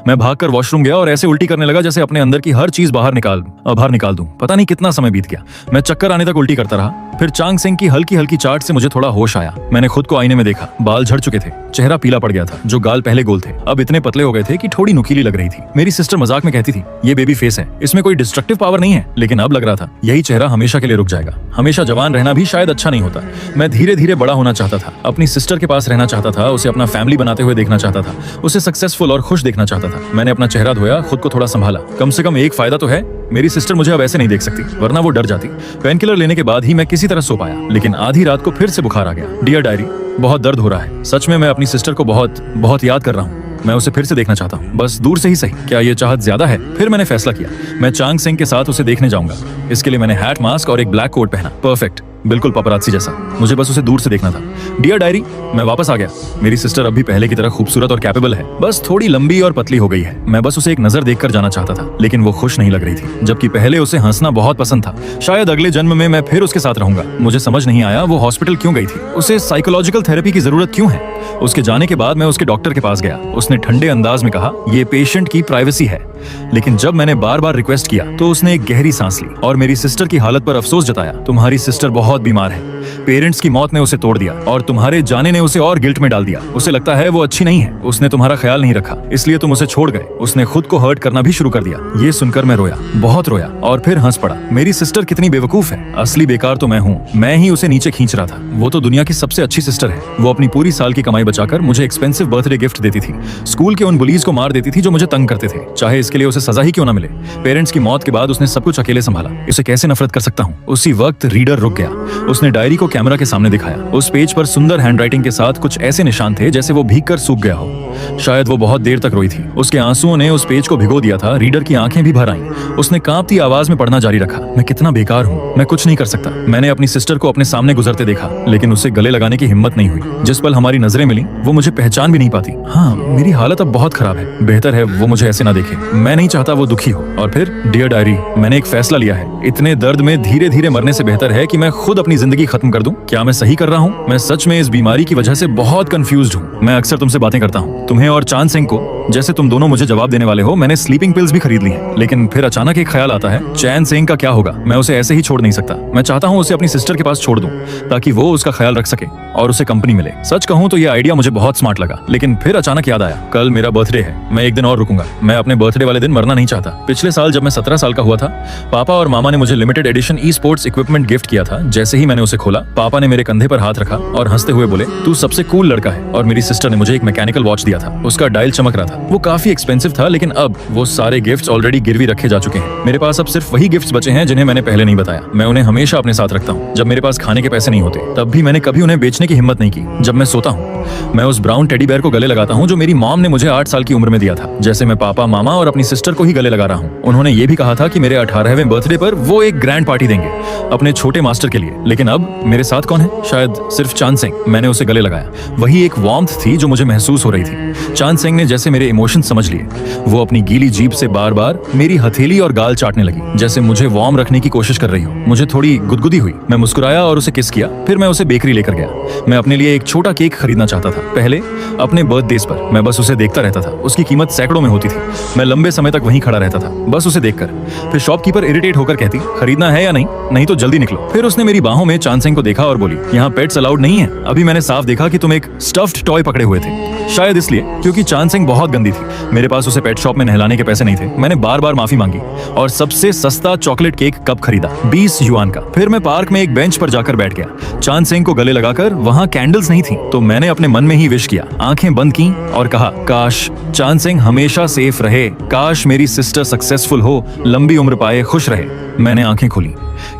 मैं भागकर वॉशरूम गया और ऐसे उल्टी करने लगा जैसे अपने अंदर की हर चीज बाहर निकाल दूं। पता नहीं कितना समय बीत गया। मैं चक्कर आने तक उल्टी करता रहा। फिर चांग सेंग की हल्की हल्की चाट से मुझे थोड़ा होश आया। मैंने खुद को आईने में देखा। बाल झड़ चुके थे, चेहरा पीला पड़ गया था। जो गाल पहले गोल थे अब इतने पतले हो गए थे कि थोड़ी नुकीली लग रही थी। मेरी सिस्टर मजाक में कहती थी, ये बेबी फेस है, इसमें कोई डिस्ट्रक्टिव पावर नहीं है। लेकिन अब लग रहा था यही चेहरा हमेशा के लिए रुक जाएगा। हमेशा जवान रहना भी शायद अच्छा नहीं होता। मैं धीरे धीरे बड़ा होना चाहता था, अपनी सिस्टर के पास रहना चाहता था, उसे अपना फैमिली बनाते हुए देखना चाहता था, उसे सक्सेसफुल और खुश देखना चाहता था। मैंने अपना चेहरा धोया, खुद को थोड़ा संभाला। कम से कम एक फायदा तो है, मेरी सिस्टर मुझे अब ऐसे नहीं देख सकती, वरना वो डर जाती। पेन किलर लेने के बाद ही मैं किसी तरह सो पाया, लेकिन आधी रात को फिर से बुखार आ गया। डियर डायरी, बहुत दर्द हो रहा है। सच में मैं अपनी सिस्टर को बहुत बहुत याद कर रहा हूँ। मैं उसे फिर से देखना चाहता हूँ, बस दूर से ही सही। क्या ये चाहत ज्यादा है? फिर मैंने फैसला किया, मैं चांग सेंग के साथ उसे देखने जाऊंगा। इसके लिए मैंने हैट, मास्क और एक ब्लैक कोट पहना। परफेक्ट, बिल्कुल पपरात्सी जैसा। मुझे बस उसे दूर से देखना था। डियर डायरी, मैं वापस आ गया। मेरी सिस्टर अब भी पहले की तरह खूबसूरत और कैपेबल है, बस थोड़ी लंबी और पतली हो गई है। मैं बस उसे एक नजर देखकर जाना चाहता था, लेकिन वो खुश नहीं लग रही थी, जबकि पहले उसे हंसना बहुत पसंद था। शायद अगले जन्म में मैं फिर उसके साथ रहूंगा। मुझे समझ नहीं आया वो हॉस्पिटल क्यों गई थी, उसे साइकोलॉजिकल थेरेपी की जरूरत क्यों है। उसके जाने के बाद मैं उसके डॉक्टर के पास गया। उसने ठंडे अंदाज में कहा, ये पेशेंट की प्राइवेसी है। लेकिन जब मैंने बार बार रिक्वेस्ट किया तो उसने एक गहरी सांस ली और मेरी सिस्टर की हालत पर अफसोस जताया। तुम्हारी सिस्टर बहुत बीमार है, पेरेंट्स की मौत ने उसे तोड़ दिया और तुम्हारे जाने ने उसे और गिल्ट में डाल दिया। उसे लगता है वो अच्छी नहीं है, उसने तुम्हारा ख्याल नहीं रखा, इसलिए तुम उसे छोड़ गए। उसने खुद को हर्ट करना भी शुरू कर दिया। ये सुनकर मैं रोया, बहुत रोया और फिर हंस पड़ा। मेरी सिस्टर कितनी बेवकूफ है। असली बेकार तो मैं हूँ, मैं ही उसे नीचे खींच रहा था। वो तो दुनिया की सबसे अच्छी सिस्टर है। वो अपनी पूरी साल की कमाई बचाकर मुझे एक्सपेंसिव बर्थडे गिफ्ट देती थी, स्कूल के उन बुलीज को मार देती थी जो मुझे तंग करते थे, चाहे इसके लिए उसे सजा ही क्यों न मिले। पेरेंट्स की मौत के बाद उसने सब कुछ अकेले संभाला। इसे कैसे नफरत कर सकता हूँ। उसी वक्त रीडर रुक गया। उसने डायरी को कैमरा के सामने दिखाया। उस पेज पर सुंदर हैंडराइटिंग के साथ कुछ ऐसे निशान थे जैसे वो भीग कर सूख गया हो। शायद वो बहुत देर तक रोई थी। उसके आंसुओं ने उस पेज को भिगो दिया था। रीडर की आंखें भी भर आईं। उसने कांपती आवाज में पढ़ना जारी रखा, मैं कितना बेकार हूँ, मैं कुछ नहीं कर सकता। मैंने अपनी सिस्टर को अपने सामने गुजरते देखा, लेकिन उसे गले लगाने की हिम्मत नहीं हुई। जिस पल हमारी नजरें मिली वो मुझे पहचान भी नहीं पाती। हाँ, मेरी हालत अब बहुत खराब है। बेहतर है वो मुझे ऐसे ना देखे। मैं नहीं चाहता वो दुखी हो। और फिर डियर डायरी, मैंने एक फैसला लिया है। इतने दर्द में धीरे धीरे मरने से बेहतर है कि मैं खुद अपनी जिंदगी खत्म कर दूं। क्या मैं सही कर रहा हूं? मैं सच में इस बीमारी की वजह से बहुत कंफ्यूज्ड हूं। मैं अक्सर तुमसे बातें करता हूं, तुम्हें और चांग सेंग को, जैसे तुम दोनों मुझे जवाब देने वाले हो, मैंने स्लीपिंग पिल्स भी खरीद ली हैं। लेकिन फिर अचानक एक ख्याल आता है, चैन सिंह का क्या होगा? मैं उसे ऐसे ही छोड़ नहीं सकता। मैं चाहता हूँ उसे अपनी सिस्टर के पास छोड़ दूं ताकि वो उसका ख्याल रख सके और उसे कंपनी मिले। सच कहूँ तो ये आइडिया मुझे बहुत स्मार्ट लगा, लेकिन फिर अचानक याद आया, कल मेरा बर्थडे है, मैं एक दिन और रुकूंगा। मैं अपने बर्थडे वाले दिन मरना नहीं चाहता। पिछले साल जब मैं 17 साल का हुआ था, पापा और मामा ने मुझे limited edition e sports equipment gift किया था। जैसे ही मैंने उसे खोला, पापा ने मेरे कंधे पर हाथ रखा और हंसते हुए बोले, तू सबसे कूल लड़का है। और मेरी सिस्टर ने मुझे एक मैकेनिकल वॉच दिया था, उसका डायल चमक रहा था। वो काफी एक्सपेंसिव था, लेकिन अब वो सारे गिफ्ट्स ऑलरेडी गिरवी रखे जा चुके हैं। मेरे पास अब सिर्फ वही गिफ्ट्स बचे हैं जिन्हें मैंने पहले नहीं बताया। मैं उन्हें हमेशा अपने साथ रखता हूँ। जब मेरे पास खाने के पैसे नहीं होते, तब भी मैंने कभी उन्हें बेचने की हिम्मत नहीं की। जब मैं सोता हूँ, मैं उस ब्राउन टेडी बेयर को गले लगाता हूँ जो मेरी मॉम ने मुझे 8 साल की उम्र में दिया था। जैसे मैं पापा, मामा और अपनी सिस्टर को ही गले लगा रहा हूँ। उन्होंने ये भी कहा था कि मेरे 18वें बर्थडे पर वो एक ग्रैंड पार्टी देंगे अपने छोटे मास्टर के लिए। लेकिन अब मेरे साथ कौन है? शायद सिर्फ चांद सिंह। मैंने उसे गले लगाया। वही एक वार्मथ थी जो मुझे महसूस हो रही थी। चांद सिंह ने जैसे मेरे इमोशन समझ लिए। वो अपनी गीली जीभ से बार बार मेरी हथेली और गाल चाटने लगी, जैसे मुझे वार्म रखने की कोशिश कर रही हो। मुझे थोड़ी गुदगुदी हुई। मैं मुस्कुराया और उसे किस किया। फिर मैं उसे बेकरी लेकर गया। मैं अपने लिए एक छोटा केक खरीदना चाहता था। पहले अपने बर्थडेज पर मैं बस उसे देखता रहता था। उसकी कीमत सैकड़ों में होती थी। मैं लंबे समय तक वहीं खड़ा रहता था, बस उसे देखकर। फिर शॉपकीपर इरिटेट होकर कहती, खरीदना है या नहीं? नहीं तो जल्दी निकलो। फिर उसने मेरी बाहों में चांद सिंह को देखा और बोली, यहाँ पेट्स अलाउड नहीं है। अभी मैंने साफ देखा कि तुम एक स्टफ्ड टॉय पकड़े हुए थे। शायद इसलिए क्योंकि चांद सिंह बहुत गंदी थी। मेरे पास उसे पेट शॉप में नहलाने के पैसे नहीं थे। मैंने बार बार माफी मांगी और सबसे सस्ता चॉकलेट केक कप खरीदा, 20 युआन का। फिर मैं पार्क में एक बेंच पर जाकर बैठ गया। चांद सिंह को गले लगाकर, वहां कैंडल्स नहीं थी, तो मैंने अपने मन में ही विश किया, आंखें बंद की और कहा, काश चांद सिंह हमेशा सेफ रहे, काश मेरी सिस्टर सक्सेसफुल हो, लंबी उम्र पाए, खुश रहे। मैंने आंखें खोली,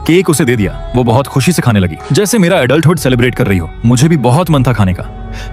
केक उसे दे दिया। वो बहुत खुशी से खाने लगी, जैसे मेरा एडल्टहुड सेलिब्रेट कर रही हो। मुझे भी बहुत मन था खाने का,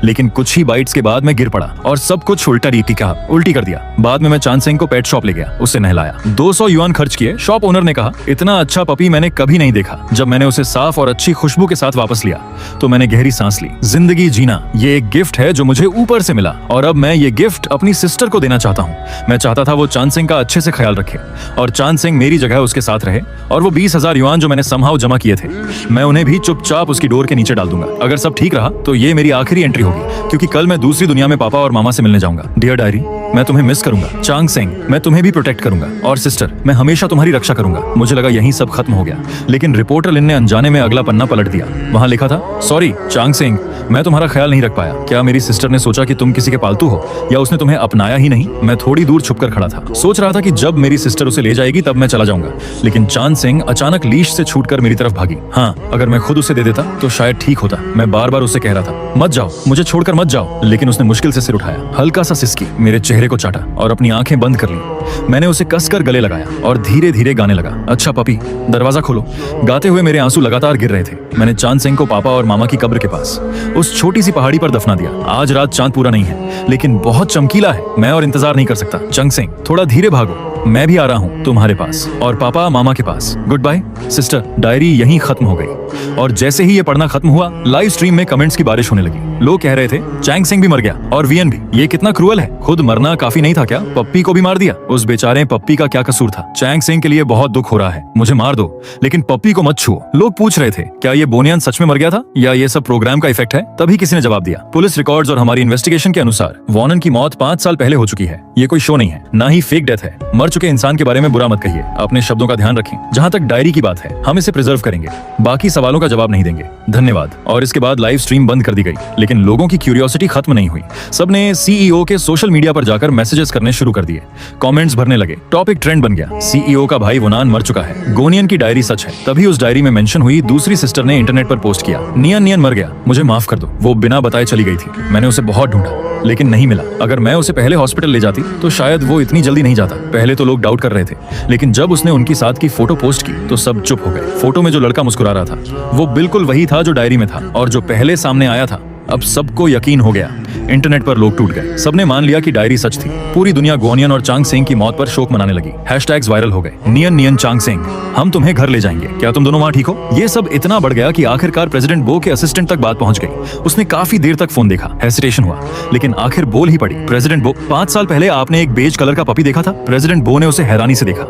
लेकिन कुछ ही बाइट्स के बाद मैं गिर पड़ा और सब कुछ उल्टी कर दिया। बाद में मैं चांद सिंह को पेट शॉप ले गया, उसे नहलाया। 200 युआन खर्च किए। शॉप ओनर ने कहा, इतना अच्छा पपी मैंने कभी नहीं देखा। जब मैंने उसे साफ और अच्छी खुशबू के साथ वापस लिया, तो मैंने गहरी सांस ली। जिंदगी जीना, ये एक गिफ्ट है जो मुझे ऊपर से मिला, और अब मैं ये गिफ्ट अपनी सिस्टर को देना चाहता हूँ। मैं चाहता था वो चांद सिंह का अच्छे से ख्याल रखे और चांद सिंह मेरी जगह उसके साथ रहे। और वो 20,000 युआन जो मैंने समहाउ जमा किए थे, मैं उन्हें भी चुपचाप उसकी डोर के नीचे डाल दूंगा। अगर सब ठीक रहा तो ये मेरी आखिरी एंट्री होगी, क्योंकि कल मैं दूसरी दुनिया में पापा और मामा से मिलने जाऊंगा। डियर डायरी, मैं तुम्हें मिस करूंगा। चांग सिंह, मैं तुम्हें भी प्रोटेक्ट करूंगा। और सिस्टर, मैं हमेशा तुम्हारी रक्षा करूंगा। मुझे लगा यहीं सब खत्म हो गया, लेकिन रिपोर्टर लिन ने अनजाने में अगला पन्ना पलट दिया। वहां लिखा था, सॉरी चांग सिंह, मैं तुम्हारा ख्याल नहीं रख पाया। क्या मेरी सिस्टर ने सोचा कि तुम किसी के पालतू हो, या उसने तुम्हें अपनाया ही नहीं? मैं थोड़ी दूर छुपकर खड़ा था, सोच रहा था कि जब मेरी सिस्टर उसे ले जाएगी तब मैं चला जाऊंगा। लेकिन चांद सिंह अचानक लीश से छूटकर मेरी तरफ भागी। हाँ, अगर मैं खुद उसे दे देता तो शायद ठीक होता। मैं बार बार उसे कह रहा था, मत जाओ, मुझे छोड़कर मत जाओ, लेकिन उसने मुश्किल से सिर उठाया, हल्का सा सिसकी, मेरे चेहरे को चाटा और अपनी आंखें बंद कर ली। मैंने उसे कसकर गले लगाया और धीरे धीरे गाने लगा, अच्छा पपी, दरवाजा खोलो। गाते हुए मेरे आंसू लगातार गिर रहे थे। मैंने चांद सिंह को पापा और मामा की कब्र के पास उस छोटी सी पहाड़ी पर दफना दिया। आज रात चांद पूरा नहीं है, लेकिन बहुत चमकीला है। मैं और इंतजार नहीं कर सकता। चंग सिंह, थोड़ा धीरे भागो, मैं भी आ रहा हूँ तुम्हारे पास और पापा मामा के पास। Good bye sister. डायरी यहीं खत्म हो गई, और जैसे ही ये पढ़ना खत्म हुआ, लाइव स्ट्रीम में कमेंट्स की बारिश होने लगी। लोग कह रहे थे, चैंग सिंह भी मर गया और वीएन भी। ये कितना क्रूअल है, खुद मरना काफी नहीं था क्या? पप्पी को भी मार दिया। उस बेचारे पप्पी का क्या कसूर था? चैंग सिंह के लिए बहुत दुख हो रहा है, मुझे मार दो, लेकिन पप्पी को मत छुओ। लोग पूछ रहे थे, क्या ये बोनियान सच में मर गया था या ये सब प्रोग्राम का इफेक्ट है? तभी किसी ने जवाब दिया, पुलिस रिकॉर्ड्स और हमारी इन्वेस्टिगेशन के अनुसार वॉनन की मौत 5 साल पहले हो चुकी है। ये कोई शो नहीं है, ना ही फेक डेथ है। मर चुके इंसान के बारे में बुरा मत कहिए, अपने शब्दों का ध्यान रखें। जहाँ तक डायरी की बात है, हम इसे प्रिजर्व करेंगे, बाकी सवालों का जवाब नहीं देंगे। धन्यवाद। और इसके बाद लाइव स्ट्रीम बंद कर दी गई, लेकिन लोगों की क्यूरियोसिटी खत्म नहीं हुई। सबने सीईओ के सोशल मीडिया पर जाकर मैसेजेस करने शुरू कर दिए, कमेंट्स भरने लगे। टॉपिक ट्रेंड बन गया, सीईओ का भाई वोनान मर चुका है, गोनियन की डायरी सच है। तभी उस डायरी में मेंशन हुई दूसरी सिस्टर ने इंटरनेट पर पोस्ट किया, नियन मर गया, मुझे माफ कर दो, वो बिना बताए चली गई थी। मैंने उसे बहुत ढूंढा, लेकिन नहीं मिला। अगर मैं उसे पहले हॉस्पिटल ले जाती तो शायद वो इतनी जल्दी नहीं जाता। पहले तो लोग डाउट कर रहे थे, लेकिन जब उसने उनकी साथ की फोटो पोस्ट की तो सब चुप हो गए। फोटो में जो लड़का मुस्कुरा रहा था वो बिल्कुल वही था जो डायरी में था, और जो पहले सामने आया था अब सबको यकीन हो गया। इंटरनेट पर लोग टूट गए, सबने मान लिया कि डायरी सच थी। पूरी दुनिया गोनियन और चांग सिंह की मौत पर शोक मनाने लगी। हैशटैग्स वायरल हो गए, नियन चांग सिंह, हम तुम्हें घर ले जाएंगे, क्या तुम दोनों वहां ठीक हो? ये सब इतना बढ़ गया कि आखिरकार प्रेसिडेंट बो के असिस्टेंट तक बात पहुंच गई। उसने काफी देर तक फोन देखा, हेसिटेशन हुआ, लेकिन आखिर बोल ही पड़ी, प्रेसिडेंट बो, 5 साल पहले आपने एक बेज कलर का पपी देखा था? प्रेसिडेंट बो ने उसे हैरानी से देखा,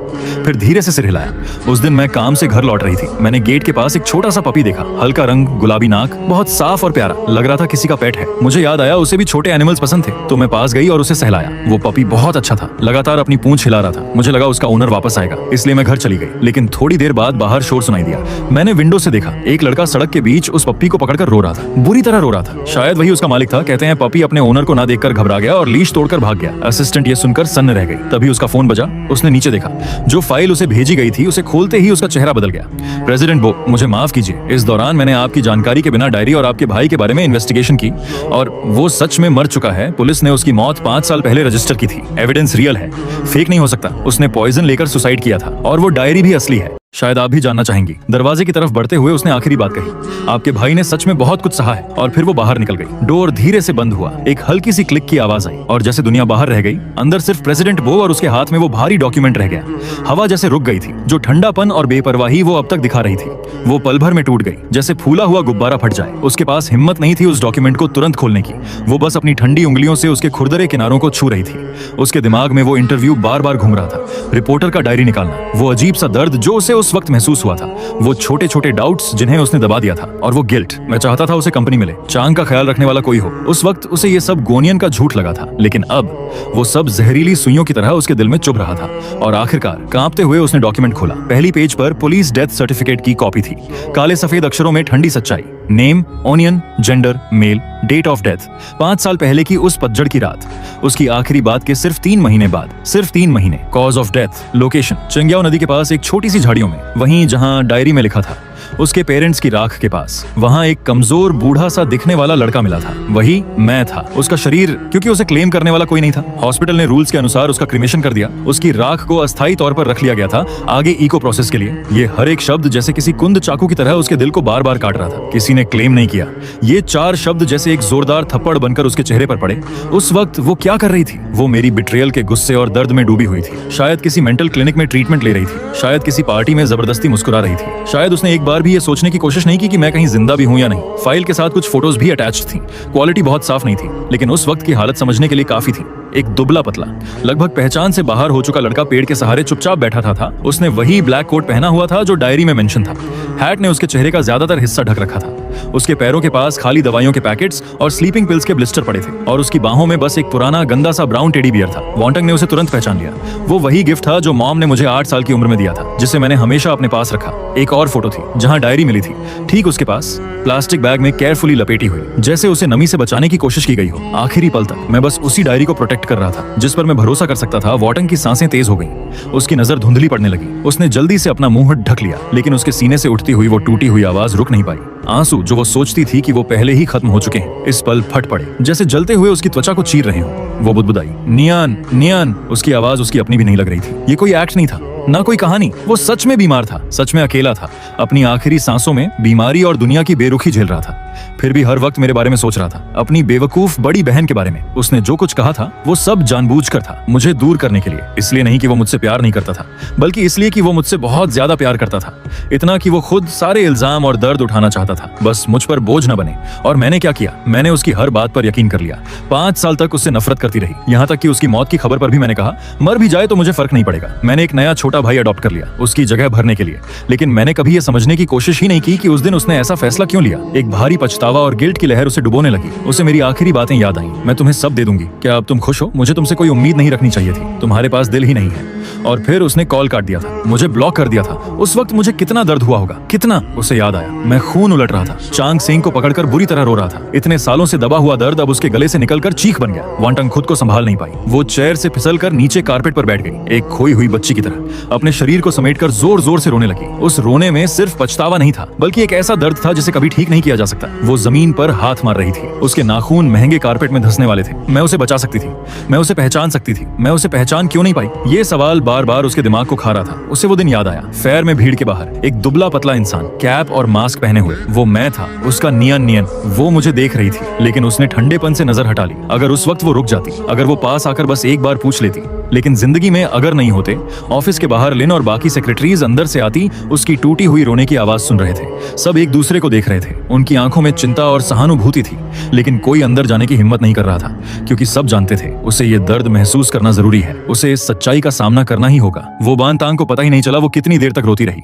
फिर धीरे से सिर हिलाया। उस दिन मैं काम से घर लौट रही थी, मैंने गेट के पास एक छोटा सा पपी देखा, हल्का रंग, गुलाबी नाक, बहुत साफ और प्यारा, लग रहा था किसी का पेट है। मुझे याद आया उसे भी भी छोटे एनिमल्स पसंद थे, तो मैं पास गई और उसे सहलाया। वो पपी बहुत अच्छा था, लगातार अपनी पूंछ हिला रहा था। मुझे लगा उसका ओनर वापस आएगा, इसलिए मैं घर चली गई। लेकिन थोड़ी देर बाद बाहर शोर सुनाई दिया। मैंने विंडो से देखा, एक लड़का सड़क के बीच उस पप्पी को पकड़कर रो रहा था, बुरी तरह रो रहा था। शायद वही उसका मालिक था। कहते हैं पपी अपने ओनर को ना देखकर घबरा गया और लीश तोड़कर भाग गया। असिस्टेंट ये सुनकर सन्न रह गई। तभी उसका फोन बजा। उसने नीचे देखा, जो फाइल उसे भेजी गई थी उसे खोलते ही उसका चेहरा बदल गया। प्रेसिडेंट बो, मुझे माफ कीजिए, इस दौरान मैंने आपकी जानकारी के बिना डायरी और आपके भाई के बारे में इन्वेस्टिगेशन की और वो सच में मर चुका है। पुलिस ने उसकी मौत 5 साल पहले रजिस्टर की थी। एविडेंस रियल है, फेक नहीं हो सकता। उसने पॉइजन लेकर सुसाइड किया था और वो डायरी भी असली है। शायद आप भी जानना चाहेंगी। दरवाजे की तरफ बढ़ते हुए उसने आखिरी बात कही, आपके भाई ने सच में बहुत कुछ सहा है। और फिर वो बाहर निकल गई। डोर धीरे से बंद हुआ, एक हल्की सी क्लिक की आवाज आई और जैसे दुनिया बाहर रह गई, अंदर सिर्फ प्रेसिडेंट बो और उसके हाथ में वो भारी डॉक्यूमेंट रह गया। हवा जैसे रुक गई थी। जो ठंडापन और बेपरवाही वो अब तक दिखा रही थी, वो पल भर में टूट गई, जैसे फूला हुआ गुब्बारा फट जाए। उसके पास हिम्मत नहीं थी उस डॉक्यूमेंट को तुरंत खोलने की। वो बस अपनी ठंडी उंगलियों से उसके खुरदरे किनारों को छू रही थी। उसके दिमाग में वो इंटरव्यू बार बार घूम रहा था, रिपोर्टर का डायरी निकालना, वो अजीब सा दर्द जो उसे उस वक्त महसूस हुआ था, वो छोटे छोटे डाउट्स जिन्हें उसने दबा दिया था, और वो गिल्ट। मैं चाहता था उसे कंपनी मिले, चांग का ख्याल रखने वाला कोई हो। उस वक्त उसे ये सब गोनियन का झूठ लगा था, लेकिन अब वो सब जहरीली सुइयों की तरह उसके दिल में चुभ रहा था। और आखिरकार कांपते हुए उसने डॉक्यूमेंट खोला। पहली पेज पर पुलिस डेथ सर्टिफिकेट की कॉपी थी, काले सफेद अक्षरों में ठंडी सच्चाई। Name onion, gender male, date of death 5 साल पहले की उस पतझड़ की रात, उसकी आखिरी बात के सिर्फ 3 महीने बाद, सिर्फ 3 महीने। कॉज ऑफ डेथ, लोकेशन चंग्याओ नदी के पास एक छोटी सी झाड़ियों में, वहीं जहां डायरी में लिखा था, उसके पेरेंट्स की राख के पास। वहां एक कमजोर बूढ़ा सा दिखने वाला लड़का मिला था, वही मैं था। उसका शरीर, क्योंकि उसे क्लेम करने वाला कोई नहीं था, हॉस्पिटल ने रूल्स के अनुसार उसका क्रिमेशन कर दिया। उसकी राख को अस्थायी तौर पर रख लिया गया था आगे इको प्रोसेस के लिए। ये हर एक शब्द जैसे किसी कुंद चाकू की तरह उसके दिल को बार बार काट रहा था। किसी ने क्लेम नहीं किया। ये 4 शब्द जैसे एक जोरदार थप्पड़ बनकर उसके चेहरे पर पड़े। उस वक्त वो क्या कर रही थी? वो मेरी बिट्रेयल के गुस्से और दर्द में डूबी हुई थी। शायद किसी मेंटल क्लिनिक में ट्रीटमेंट ले रही थी, शायद किसी पार्टी में जबरदस्ती मुस्कुरा रही थी, शायद उसने एक बार भी ये सोचने की कोशिश नहीं की कि मैं कहीं जिंदा भी हूं या नहीं। फाइल के साथ कुछ फोटोज भी अटैच्ड थी। क्वालिटी बहुत साफ नहीं थी, लेकिन उस वक्त की हालत समझने के लिए काफी थी। एक दुबला पतला, लगभग पहचान से बाहर हो चुका लड़का पेड़ के सहारे चुपचाप बैठा था। उसने वही ब्लैक कोट पहना हुआ था जो डायरी में मेंशन था। हैट ने उसके चेहरे का ज्यादातर हिस्सा ढक रखा था। उसके पैरों के पास खाली दवाइयों के पैकेट्स और स्लीपिंग पिल्स के ब्लिस्टर पड़े थे, और उसकी बाहों में बस एक पुराना गंदा सा ब्राउन टेडी बियर था। वॉन्टंग ने उसे तुरंत पहचान लिया। वो वही गिफ्ट था जो मॉम ने मुझे 8 साल की उम्र में दिया था, जिसे मैंने हमेशा अपने पास रखा। एक और फोटो थी जहां डायरी मिली थी, ठीक उसके पास, प्लास्टिक बैग में केयरफुली लपेटी हुई, जैसे उसे नमी से बचाने की कोशिश की गई हो। आखिरी पल तक मैं बस उसी डायरी को प्रोटेक्ट कर रहा था जिस पर मैं भरोसा कर सकता था। वॉटंग की सांसें तेज हो गईं, उसकी नजर धुंधली पड़ने लगी। उसने जल्दी से अपना मुंह ढक लिया, लेकिन उसके सीने से उठती हुई वो टूटी हुई आवाज रुक नहीं पाई। आंसू जो वो सोचती थी कि वो पहले ही खत्म हो चुके हैं, इस पल फट पड़े, जैसे जलते हुए उसकी त्वचा को चीर रहे हो। वो बुदबुदाई, नियान नियान। उसकी आवाज उसकी अपनी भी नहीं लग रही थी। ये कोई एक्ट नहीं था, ना कोई कहानी। वो सच में बीमार था, सच में अकेला था, अपनी आखिरी सांसों में बीमारी और दुनिया की बेरुखी झेल रहा था। फिर भी हर वक्त मेरे बारे में सोच रहा था, अपनी बेवकूफ बड़ी बहन के बारे में। उसने जो कुछ कहा था वो सब जानबूझकर था, मुझे दूर करने के लिए। इसलिए नहीं कि वो मुझसे प्यार नहीं करता था, बल्कि इसलिए कि वो मुझसे बहुत ज्यादा प्यार करता था। इतना कि वो खुद सारे इल्जाम और दर्द उठाना चाहता था, बस मुझ पर बोझ न बने। और मैंने क्या किया? मैंने उसकी हर बात पर यकीन कर लिया। 5 साल तक उससे नफरत करती रही, यहाँ तक कि उसकी मौत की खबर पर भी मैंने कहा, मर भी जाए तो मुझे फर्क नहीं पड़ेगा। मैंने एक नया छोटा भाई अडॉप्ट कर लिया उसकी जगह भरने के लिए, लेकिन मैंने कभी ये समझने की कोशिश ही नहीं की कि उस दिन उसने ऐसा फैसला क्यों लिया। एक भारी पछतावा और गिल्ट की लहर उसे डुबोने लगी। उसे मेरी आखिरी बातें याद आई, मैं तुम्हें सब दे दूंगी, क्या अब तुम खुश हो? मुझे तुमसे कोई उम्मीद नहीं रखनी चाहिए थी, तुम्हारे पास दिल ही नहीं है। और फिर उसने कॉल काट दिया था, मुझे ब्लॉक कर दिया था। उस वक्त मुझे कितना दर्द हुआ होगा, कितना। उसे याद आया, मैं खून उलट रहा था, चांग सिंह को पकड़कर बुरी तरह रो रहा था। इतने सालों से दबा हुआ दर्द अब उसके गले से निकलकर चीख बन गया। वॉन्टंग खुद को संभाल नहीं पाई, वो चेयर से फिसलकर नीचे कारपेट पर बैठ गई, एक खोई हुई बच्ची की तरह, अपने शरीर को समेटकर जोर जोर से रोने लगी। उस रोने में सिर्फ पछतावा नहीं था, बल्कि एक ऐसा दर्द था जिसे कभी ठीक नहीं किया जा सकता। वो जमीन पर हाथ मार रही थी, उसके नाखून महंगे कारपेट में धंसने वाले थे। मैं उसे बचा सकती थी, मैं उसे पहचान सकती थी, मैं उसे पहचान क्यों नहीं पाई? ये सवाल बार बार उसके दिमाग को खा रहा था। उसे वो दिन याद आया, फेयर में भीड़ के बाहर एक दुबला पतला इंसान, कैप और मास्क पहने हुए। वो मैं था, उसका नियन नियन। वो मुझे देख रही थी, लेकिन उसने ठंडेपन से नजर हटा ली। अगर उस वक्त वो रुक जाती, अगर वो पास आकर बस एक बार पूछ लेती। लेकिन जिंदगी में अगर नहीं होते। ऑफिस के बाहर लिन और बाकी सेक्रेटरीज अंदर से आती, उसकी टूटी हुई रोने की आवाज सुन रहे थे। सब एक दूसरे को देख रहे थे, उनकी आंखों में चिंता और सहानुभूति थी, लेकिन कोई अंदर जाने की हिम्मत नहीं कर रहा था, क्योंकि सब जानते थे उसे ये दर्द महसूस करना जरूरी है, उसे इस सच्चाई का सामना करना ही होगा। वो बान तांग को पता ही नहीं चला वो कितनी देर तक रोती रही।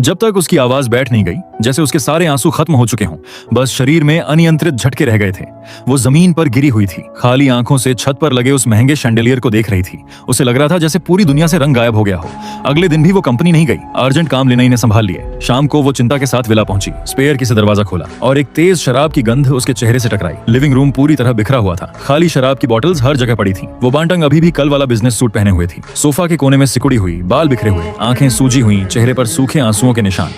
जब तक उसकी आवाज बैठ नहीं गई, जैसे उसके सारे आंसू खत्म हो चुके हों, बस शरीर में अनियंत्रित झटके रह गए थे। वो जमीन पर गिरी हुई थी, खाली आंखों से छत पर लगे उस महंगे शैंडेलियर को देख रही थी। उसे लग रहा था जैसे पूरी दुनिया से रंग गायब हो गया हो। अगले दिन भी वो कंपनी नहीं गई, अर्जेंट काम लेना इन्हें संभाल लिए। शाम को वो चिंता के साथ विला पहुंची, स्पेयर की से दरवाजा खोला और एक तेज शराब की गंध उसके चेहरे से टकराई। लिविंग रूम पूरी तरह बिखरा हुआ था, खाली शराब की बॉटल्स हर जगह पड़ी थी। वो बांटंग अभी भी कल वाला बिजनेस सूट पहने हुए थी, सोफा के कोने में सिकुड़ी हुई, बाल बिखरे हुए, आंखें सूजी हुई, चेहरे पर सूखे आंसुओं के निशान।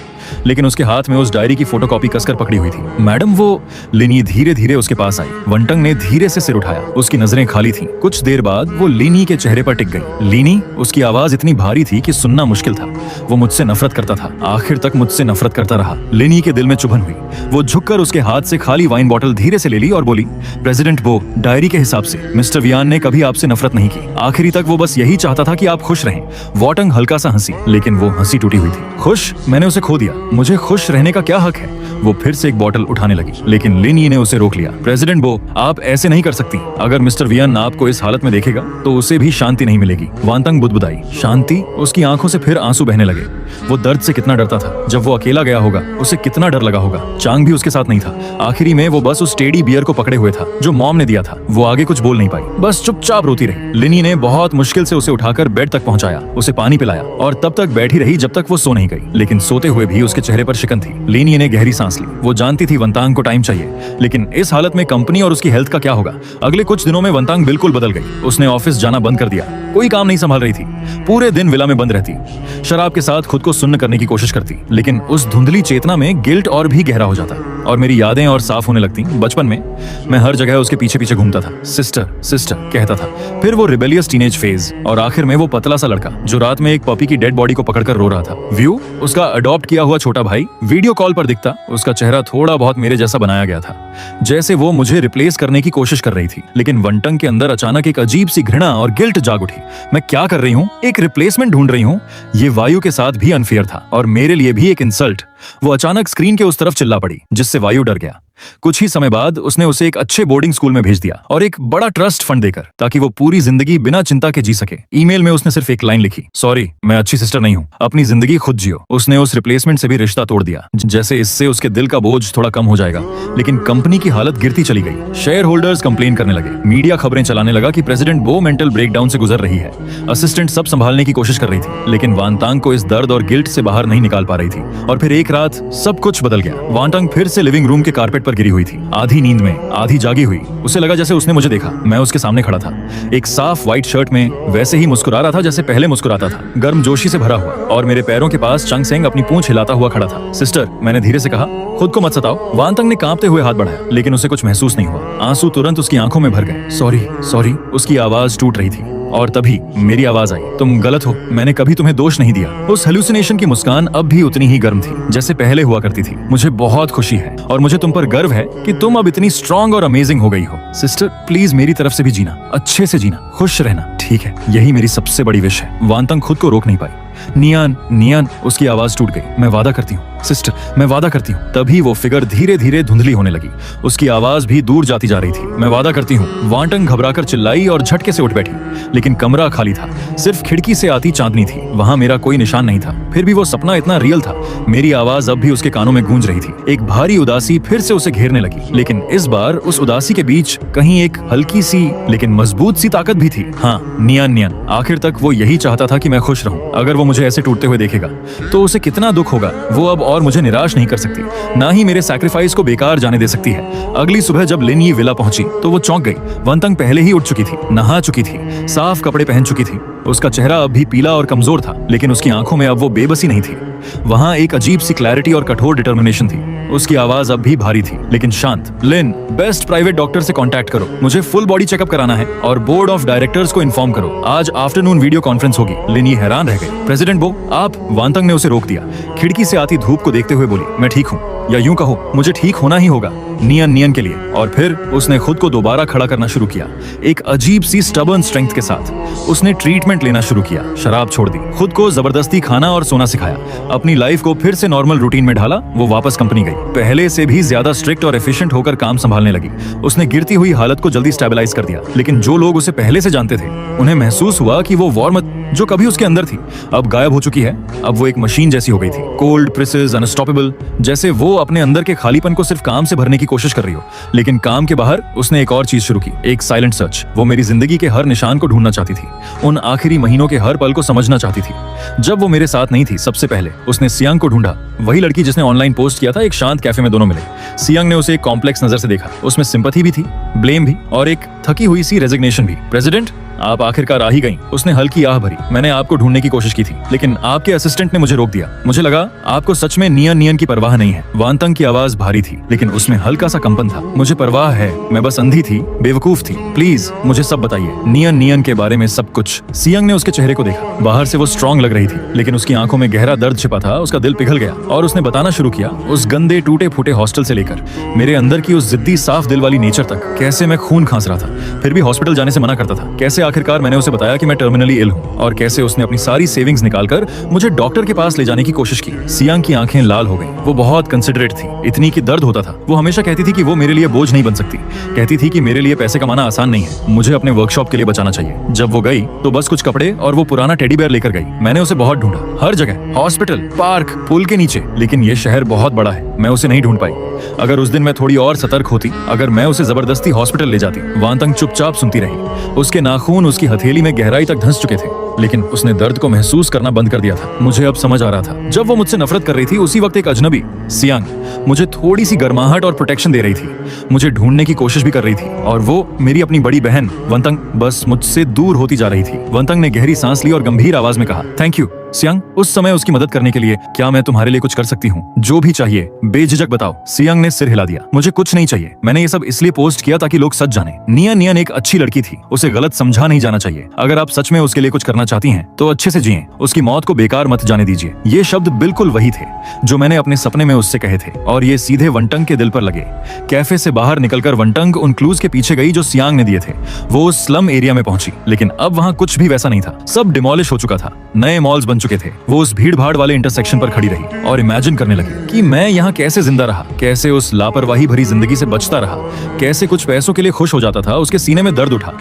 लेकिन उसके हाथ में उस डायरी की फोटोकॉपी कसकर पकड़ी हुई थी। मैडम, वो लिनी धीरे धीरे उसके पास आई। वंटंग ने धीरे से सिर उठाया, उसकी नजरें खाली थीं। कुछ देर बाद वो लिनी के चेहरे पर टिक गई। लिनी, उसकी आवाज इतनी भारी थी कि सुनना मुश्किल था। वो मुझसे नफरत करता था, आखिर तक मुझसे नफरत करता रहा। लिनी के दिल में चुभन हुई। वो झुककर उसके हाथ से खाली वाइन बॉटल धीरे से ले ली और बोली, प्रेसिडेंट बो, डायरी के हिसाब से मिस्टर वियान ने कभी आपसे नफरत नहीं की। आखिरी तक वो बस यही चाहता था कि आप खुश रहें। वॉटंग हल्का सा हंसी, लेकिन वो हंसी टूटी हुई थी। खुश? मैंने उसे खो दिया, मुझे खुश रहने का क्या हक है? वो फिर से एक बोतल उठाने लगी, लेकिन लिनी ने उसे रोक लिया। प्रेसिडेंट बो, आप ऐसे नहीं कर सकती। अगर मिस्टर वियन आपको इस हालत में देखेगा तो उसे भी शांति नहीं मिलेगी। वांतंग बुदबुदाई। शांति? उसकी आंखों से फिर आंसू बहने लगे। वो दर्द से कितना डरता था। जब वो अकेला गया होगा, उसे कितना डर लगा होगा। चांग भी उसके साथ नहीं था। आखिरी में वो बस उस टेडी बियर को पकड़े हुए था जो मॉम ने दिया था। वो आगे कुछ बोल नहीं पाई, बस चुपचाप रोती रही। लिनी ने बहुत मुश्किल से उसे उठाकर बेड तक पहुंचाया, उसे पानी पिलाया और तब तक बैठी रही जब तक वो सो नहीं गई। लेकिन सोते हुए भी उसके चेहरे पर शिकन थी। लिनी ने गहरी सांस ली। वो जानती थी वंतांग को टाइम चाहिए, लेकिन इस हालत में कंपनी और उसकी हेल्थ का क्या होगा? अगले कुछ दिनों में वंतांग बिल्कुल बदल गई। उसने ऑफिस जाना बंद कर दिया, कोई काम नहीं संभाल रही थी, पूरे दिन विला में बंद रहती, शराब के साथ खुद को सुन्न करने की कोशिश करती। लेकिन उस धुंधली चेतना में गिल्ट और भी गहरा हो जाता और मेरी यादें और साफ होने लगती। बचपन में मैं हर जगह उसके पीछे पीछे घूमता था, सिस्टर सिस्टर कहता था। फिर वो रिबेलियस टीनेज फेज और आखिर में वो पतला सा लड़का जो रात में एक पपी की डेड बॉडी को पकड़कर रो रहा था। व्यू, उसका अडॉप्ट किया हुआ छोटा भाई, वीडियो कॉल पर दिखता। उसका चेहरा थोड़ा बहुत मेरे जैसा बनाया गया था, जैसे वो मुझे रिप्लेस करने की कोशिश कर रही थी। लेकिन वंटंग के अंदर अचानक एक अजीब सी घृणा और गिल्ट जाग उठी। मैं क्या कर रही हूँ? एक रिप्लेसमेंट ढूंढ रही हूँ। ये वायु के साथ भी अनफेयर था और मेरे लिए भी एक इंसल्ट। वो अचानक स्क्रीन के उस तरफ चिल्ला पड़ी, जिससे वायु डर गया। कुछ ही समय बाद उसने उसे एक अच्छे बोर्डिंग स्कूल में भेज दिया और एक बड़ा ट्रस्ट फंड देकर, ताकि वो पूरी जिंदगी बिना चिंता के जी सके। ईमेल में उसने सिर्फ एक लाइन लिखी, सॉरी, मैं अच्छी सिस्टर नहीं हूँ, अपनी जिंदगी खुद जियो। उसने उस रिप्लेसमेंट से भी रिश्ता तोड़ दिया, जैसे इससे उसके दिल का बोझ थोड़ा कम हो जाएगा। लेकिन कंपनी की हालत गिरती चली गई। शेयर होल्डर्स कंप्लेन करने लगे, मीडिया खबरें चलाने लगा कि प्रेसिडेंट बो मेंटल ब्रेकडाउन से गुजर रही है। असिस्टेंट सब संभालने की कोशिश कर रही थी, लेकिन वांतांग को इस दर्द और गिल्ट से बाहर नहीं निकाल पा रही थी। और फिर एक रात सब कुछ बदल गया। वांतांग फिर से लिविंग रूम के कारपेट पर गिरी हुई थी, आधी नींद में आधी जागी हुई। उसे लगा जैसे उसने मुझे देखा। मैं उसके सामने खड़ा था, एक साफ व्हाइट शर्ट में, वैसे ही मुस्कुरा रहा था जैसे पहले मुस्कुराता था, गर्म जोशी से भरा हुआ। और मेरे पैरों के पास चंग सेंग अपनी पूंछ हिलाता हुआ खड़ा था। सिस्टर, मैंने धीरे से कहा, खुद को मत सताओ। वांतंग ने कांपते हुए हाथ बढ़ाया, लेकिन उसे कुछ महसूस नहीं हुआ। आंसू तुरंत उसकी आंखों में भर गए। सॉरी सॉरी, उसकी आवाज टूट रही थी। और तभी मेरी आवाज आई, तुम गलत हो, मैंने कभी तुम्हें दोष नहीं दिया। उस हेलुसिनेशन की मुस्कान अब भी उतनी ही गर्म थी जैसे पहले हुआ करती थी। मुझे बहुत खुशी है और मुझे तुम पर गर्व है कि तुम अब इतनी स्ट्रांग और अमेजिंग हो गई हो। सिस्टर, प्लीज मेरी तरफ से भी जीना, अच्छे से जीना, खुश रहना, ठीक है? यही मेरी सबसे बड़ी विश है। वांतंग खुद को रोक नहीं पाई। नियान नियान, उसकी आवाज टूट गई। मैं वादा करती हूँ सिस्टर, मैं वादा करती हूँ। तभी वो फिगर धीरे धीरे धुंधली होने लगी, उसकी आवाज भी दूर जाती जा रही थी। मैं वादा करती हूँ। वांटंग घबराकर चिल्लाई और झटके से उठ बैठी, लेकिन कमरा खाली था, सिर्फ खिड़की से आती चांदनी थी। वहां मेरा कोई निशान नहीं था। फिर भी वो सपना इतना रियल था। मेरी आवाज अब भी उसके कानों में गूंज रही थी। एक भारी उदासी फिर से उसे घेरने लगी, लेकिन इस बार उस उदासी के बीच कहीं एक हल्की सी लेकिन मजबूत सी ताकत भी थी। हाँ, नियन नियन, आखिर तक वो यही चाहता था कि मैं खुश रहूं। अगर वो मुझे ऐसे टूटते हुए देखेगा तो उसे कितना दुख होगा। वो अब और मुझे निराश नहीं कर सकती, ना ही मेरे सैक्रिफाइस को बेकार जाने दे सकती है। अगली सुबह जब लिनी विला पहुंची तो वो चौंक गई। वंतंग पहले ही उठ चुकी थी, नहा चुकी थी, साफ कपड़े पहन चुकी थी। उसका चेहरा अब भी पीला और कमजोर था, लेकिन उसकी आंखों में अब वो बेबसी नहीं थी। वहां एक अजीब सी क्लैरिटी और कठोर डिटर्मिनेशन थी। उसकी आवाज अब भी भारी थी, लेकिन शांत। लिन, बेस्ट प्राइवेट डॉक्टर से कांटेक्ट करो, मुझे फुल बॉडी चेकअप कराना है, और बोर्ड ऑफ डायरेक्टर्स को इन्फॉर्म करो। आज आफ्टरनून वीडियो कॉन्फ्रेंस होगी। लिन ये हैरान रह गई। प्रेसिडेंट बो, आप? वांतंग ने उसे रोक दिया। खिड़की से आती धूप को देखते हुए बोली, मैं ठीक हूँ, या यूं कहो, मुझे ठीक होना ही होगा, नियन नियन के लिए। और फिर उसने खुद को दोबारा खड़ा करना शुरू किया, एक अजीब सी स्टबर्न स्ट्रेंथ के साथ। उसने ट्रीटमेंट लेना शुरू किया, शराब छोड़ दी, खुद को जबरदस्ती खाना और सोना सिखाया, अपनी लाइफ को फिर से नॉर्मल रूटीन में ढाला। वो वापस कंपनी गई, पहले से भी ज्यादा स्ट्रिक्ट और एफिशिएंट होकर काम संभालने लगी। उसने गिरती हुई हालत को जल्दी स्टेबलाइज कर दिया, लेकिन जो लोग उसे पहले से जानते थे उन्हें महसूस हुआ कि वो वॉर जो कभी उसके अंदर थी अब गायब हो चुकी है। अब वो एक मशीन जैसी हो गई थी, कोल्ड, प्रिसिज, अनस्टॉपेबल, जैसे वो अपने अंदर के खालीपन को सिर्फ काम से भरने की कोशिश कर रही हो। लेकिन काम के बाहर उसने एक और चीज शुरू की, एक साइलेंट सर्च। वो मेरी जिंदगी के हर निशान को ढूंढना चाहती थी, उन आखिरी महीनों के हर पल को समझना चाहती थी। जब वो मेरे साथ नहीं थी, सबसे पहले उसने सियांग को ढूंढा, वही लड़की जिसने ऑनलाइन पोस्ट किया था। एक शांत कैफे में दोनों मिले। सियांग ने उसे एक कॉम्प्लेक्स नजर से देखा, उसमें सिंपैथी भी थी, ब्लेम भी, और एक थकी हुई सी रेजिग्नेशन भी। प्रेसिडेंट, आप आखिरकार आ ही गईं। उसने हल्की आह भरी। मैंने आपको ढूंढने की कोशिश की थी, लेकिन आपके असिस्टेंट ने मुझे रोक दिया। मुझे लगा आपको सच में नियन की परवाह नहीं है। वांतंग की आवाज भारी थी, लेकिन उसमें हल्का सा कंपन था। मुझे परवाह है, मैं बस अंधी थी, बेवकूफ थी। प्लीज मुझे सब बताइए, नियन के बारे में सब कुछ। सियांग ने उसके चेहरे को देखा। बाहर से वो स्ट्रांग लग रही थी, लेकिन उसकी आंखों में गहरा दर्द छिपा था। उसका दिल पिघल गया और उसने बताना शुरू किया, उस गंदे टूटे फूटे हॉस्टल से लेकर मेरे अंदर की उस जिद्दी साफ दिल वाली नेचर तक। कैसे मैं खून खांस रहा था, फिर भी हॉस्पिटल जाने से मना करता था। कैसे आखिरकार मैंने उसे कि मैं टर्मिनली इल हूं, और कैसे उसने अपनी सारी सेविंग्स निकालकर मुझे डॉक्टर के पास ले जाने की कोशिश की। सियांग की आंखें लाल हो गईं। वो बहुत कंसिडरेट थी, इतनी कि दर्द होता था। वो हमेशा कहती थी कि वो मेरे लिए बोझ नहीं बन सकती, कहती थी कि मेरे लिए पैसे कमाना आसान नहीं है, मुझे अपने वर्कशॉप के लिए बचाना चाहिए। जब वो गई तो बस कुछ कपड़े और वो पुराना टेडी बेयर लेकर गई। मैंने उसे बहुत ढूंढा, हर जगह, हॉस्पिटल, पार्क, पुल के नीचे, लेकिन ये शहर बहुत बड़ा है, मैं उसे नहीं ढूंढ पाई। अगर उस दिन मैं थोड़ी और सतर्क होती, अगर मैं उसे जबरदस्ती हॉस्पिटल ले जाती। वांतंग चुपचाप सुनती रही। उसके नाखून उसकी हथेली में गहराई तक धंस चुके थे, लेकिन उसने दर्द को महसूस करना बंद कर दिया था। मुझे अब समझ आ रहा था, जब वो मुझसे नफरत कर रही थी, उसी वक्त एक अजनबी, सियांग, मुझे थोड़ी सी गर्माहट और प्रोटेक्शन दे रही थी, मुझे ढूंढने की कोशिश भी कर रही थी। और वो मेरी अपनी बड़ी बहन वंतंग बस मुझसे दूर होती जा रही थी। वंतंग ने गहरी सांस ली और गंभीर आवाज में कहा, थैंक यू सियांग, उस समय उसकी मदद करने के लिए। क्या मैं तुम्हारे लिए कुछ कर सकती हूँ? जो भी चाहिए बेझिझक बताओ। सियांग ने सिर हिला दिया। मुझे कुछ नहीं चाहिए, मैंने ये सब इसलिए पोस्ट किया ताकि लोग सच जाने। नियन एक अच्छी लड़की थी, उसे गलत समझा नहीं जाना चाहिए। अगर आप सच में उसके लिए कुछ करना चाहती हैं तो अच्छे से जिएं, उसकी मौत को बेकार मत जाने दीजिए। ये शब्द बिल्कुल वही थे जो मैंने अपने सपने में उससे कहे थे, और ये सीधे वंटंग के दिल पर लगे। कैफे से बाहर निकलकर वंटंग उन क्लूज के पीछे गई जो सियांग ने दिए थे। वो उस स्लम एरिया में पहुंची, लेकिन अब वहां कुछ भी वैसा नहीं था। सब डिमोलिश हो चुका था, नए मॉल्स बन चुके थे। वो उस भीड़ भाड़ वाले इंटरसेक्शन पर खड़ी रही और इमेजिन करने लगी कि मैं यहाँ कैसे जिंदा रहा, कैसे उस लापरवाही भरी जिंदगी से बचता रहा, कैसे कुछ पैसों के लिए खुश हो जाता था। उसके सीने में दर्द उठा।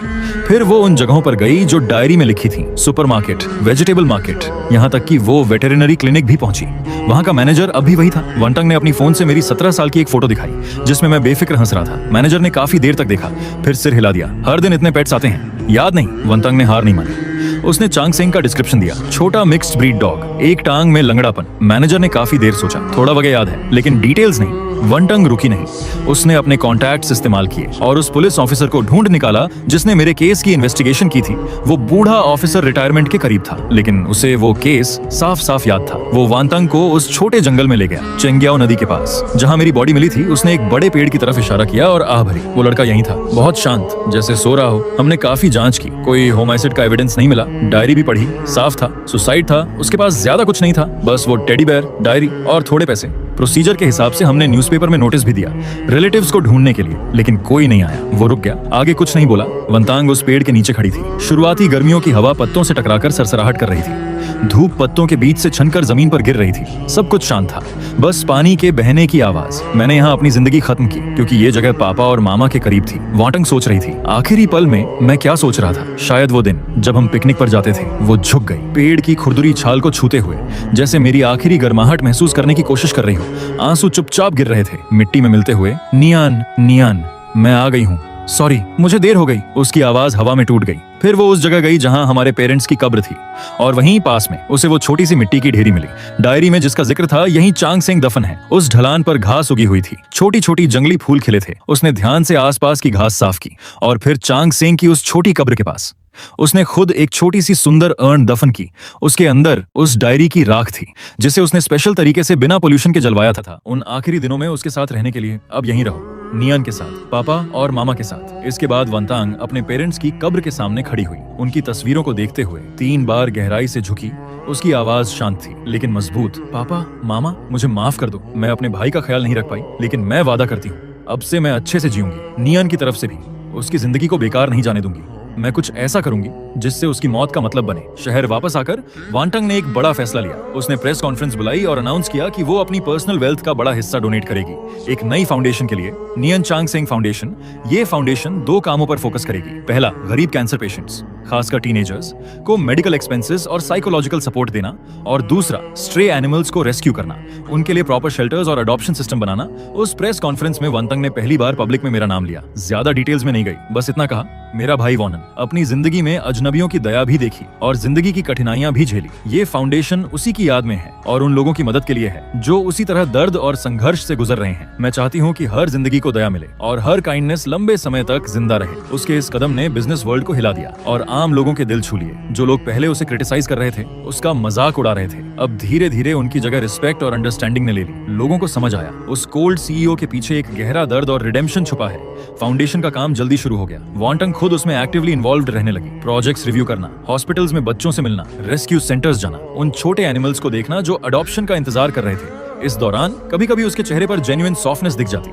फिर वो उन जगहों पर गई जो डायरी में लिखी थी, सुपरमार्केट, वेजिटेबल मार्केट, यहाँ तक कि वो वेटरिनरी क्लिनिक भी पहुंची। वहां का मैनेजर अब भी वही था। वंटंग ने अपनी फोन से मेरी 17 साल की एक फोटो दिखाई जिसमें मैं बेफिक्र हंस रहा था। मैनेजर ने काफी देर तक देखा, फिर सिर हिला दिया। हर दिन इतने पेट्स आते हैं? याद नहीं। वंटंग ने हार नहीं मानी। उसने चांगसेंग का डिस्क्रिप्शन दिया, छोटा मिक्स्ड ब्रीड डॉग, एक टांग में लंगड़ापन। मैनेजर ने काफी देर सोचा, थोड़ा वगैरह याद है, लेकिन डिटेल्स नहीं। वंटंग रुकी नहीं, उसने अपने कॉन्टैक्ट्स इस्तेमाल किए और उस पुलिस ऑफिसर को ढूंढ निकाला जिसने मेरे केस की इन्वेस्टिगेशन की थी। वो बूढ़ा ऑफिसर रिटायरमेंट के करीब था, लेकिन उसे वो केस साफ साफ याद था। वो वांतंग को उस छोटे जंगल में ले गया, चेंग्याओ नदी के पास, जहां मेरी बॉडी मिली थी। उसने एक बड़े पेड़ की तरफ इशारा किया और आह भरी। वो लड़का यहीं था, बहुत शांत, जैसे सो रहा हो। हमने काफी जांच की, कोई होमाइसिड का एविडेंस नहीं मिला। डायरी भी पढ़ी, साफ था सुसाइड था। उसके पास ज्यादा कुछ नहीं था, बस वो टेडी बेयर, डायरी और थोड़े पैसे। प्रोसीजर के हिसाब से हमने न्यूज़पेपर में नोटिस भी दिया रिलेटिव्स को ढूंढने के लिए, लेकिन कोई नहीं आया। वो रुक गया, आगे कुछ नहीं बोला। वंतांग उस पेड़ के नीचे खड़ी थी। शुरुआती गर्मियों की हवा पत्तों से टकराकर सरसराहट कर रही थी। धूप पत्तों के बीच से छनकर जमीन पर गिर रही थी। सब कुछ शांत था, बस पानी के बहने की आवाज। मैंने यहाँ अपनी जिंदगी खत्म की क्योंकि ये जगह पापा और मामा के करीब थी। वाटंग सोच रही थी, आखिरी पल में मैं क्या सोच रहा था। शायद वो दिन जब हम पिकनिक पर जाते थे। वो झुक गई, पेड़ की खुरदुरी छाल को छूते हुए, जैसे मेरी आखिरी गर्माहट महसूस करने की कोशिश कर रही हो। आंसू चुपचाप गिर रहे थे, मिट्टी में मिलते हुए। नियान, नियान, मैं आ गई हूँ, सॉरी, मुझे देर हो गई। उसकी आवाज हवा में टूट गई। फिर वो उस जगह गई जहां हमारे पेरेंट्स की कब्र थी, और वहीं पास में उसे वो छोटी सी मिट्टी की ढेरी मिली। डायरी में जिसका जिक्र था, यहीं चांगसेंग दफन है। उस ढलान पर घास उगी हुई थी, छोटी छोटी जंगली फूल खिले थे। उसने ध्यान से आसपास की घास साफ की और फिर चांगसेंग की उस छोटी कब्र के पास उसने खुद एक छोटी सी सुंदर अर्न दफन की। उसके अंदर उस डायरी की राख थी जिसे उसने स्पेशल तरीके से बिना पोल्यूशन के जलवाया था। उन आखिरी दिनों में उसके साथ रहने के लिए अब यहीं रहो, नियान के साथ, पापा और मामा के साथ। इसके बाद वंतांग अपने पेरेंट्स की कब्र के सामने खड़ी हुई, उनकी तस्वीरों को देखते हुए 3 बार गहराई से झुकी। उसकी आवाज शांत थी लेकिन मजबूत। पापा, मामा, मुझे माफ कर दो, मैं अपने भाई का ख्याल नहीं रख पाई, लेकिन मैं वादा करती हूँ अब से मैं अच्छे से जीऊंगी। नियान की तरफ से भी उसकी जिंदगी को बेकार नहीं जाने दूंगी। मैं कुछ ऐसा करूंगी जिससे उसकी मौत का मतलब बने। शहर वापस आकर वांटंग ने एक बड़ा फैसला लिया। उसने प्रेस कॉन्फ्रेंस बुलाई और अनाउंस किया कि वो अपनी पर्सनल वेल्थ का बड़ा हिस्सा डोनेट करेगी एक नई फाउंडेशन के लिए, नियन चांग सेंग फाउंडेशन। ये फाउंडेशन 2 कामों पर फोकस करेगी। पहला, गरीब कैंसर पेशेंट्स, खासकर टीनेजर्स को मेडिकल एक्सपेंसेस और साइकोलॉजिकल सपोर्ट देना, और दूसरा, स्ट्रे एनिमल्स को रेस्क्यू करना, उनके लिए प्रॉपर शेल्टर्स और अडॉप्शन सिस्टम बनाना। उस प्रेस कॉन्फ्रेंस में वांटंग ने पहली बार पब्लिक में मेरा नाम लिया। ज्यादा डिटेल्स में नहीं गई, बस इतना कहा, मेरा भाई वॉनन अपनी जिंदगी में अजनबियों की दया भी देखी और जिंदगी की कठिनाइयां भी झेली। ये फाउंडेशन उसी की याद में है और उन लोगों की मदद के लिए है जो उसी तरह दर्द और संघर्ष से गुजर रहे हैं। मैं चाहती हूँ कि हर जिंदगी को दया मिले और हर काइंडनेस लंबे समय तक जिंदा रहे। उसके इस कदम ने बिजनेस वर्ल्ड को हिला दिया और आम लोगों के दिल छू लिए। जो लोग पहले उसे क्रिटिसाइज कर रहे थे, उसका मजाक उड़ा रहे थे, अब धीरे धीरे उनकी जगह रिस्पेक्ट और अंडरस्टैंडिंग ने ले ली। लोगों को समझ आया उस कोल्ड सीईओ के पीछे एक गहरा दर्द और रिडेम्पशन छुपा है। फाउंडेशन का काम जल्दी शुरू हो गया। वांटंग खुद उसमें एक्टिवली इन्वॉल्व्ड रहने लगी। प्रोजेक्ट्स रिव्यू करना, हॉस्पिटल्स में बच्चों से मिलना, रेस्क्यू सेंटर्स जाना, उन छोटे एनिमल्स को देखना जो अडॉप्शन का इंतजार कर रहे थे। इस दौरान कभी कभी उसके चेहरे पर जेन्युइन सॉफ्टनेस दिख जाती।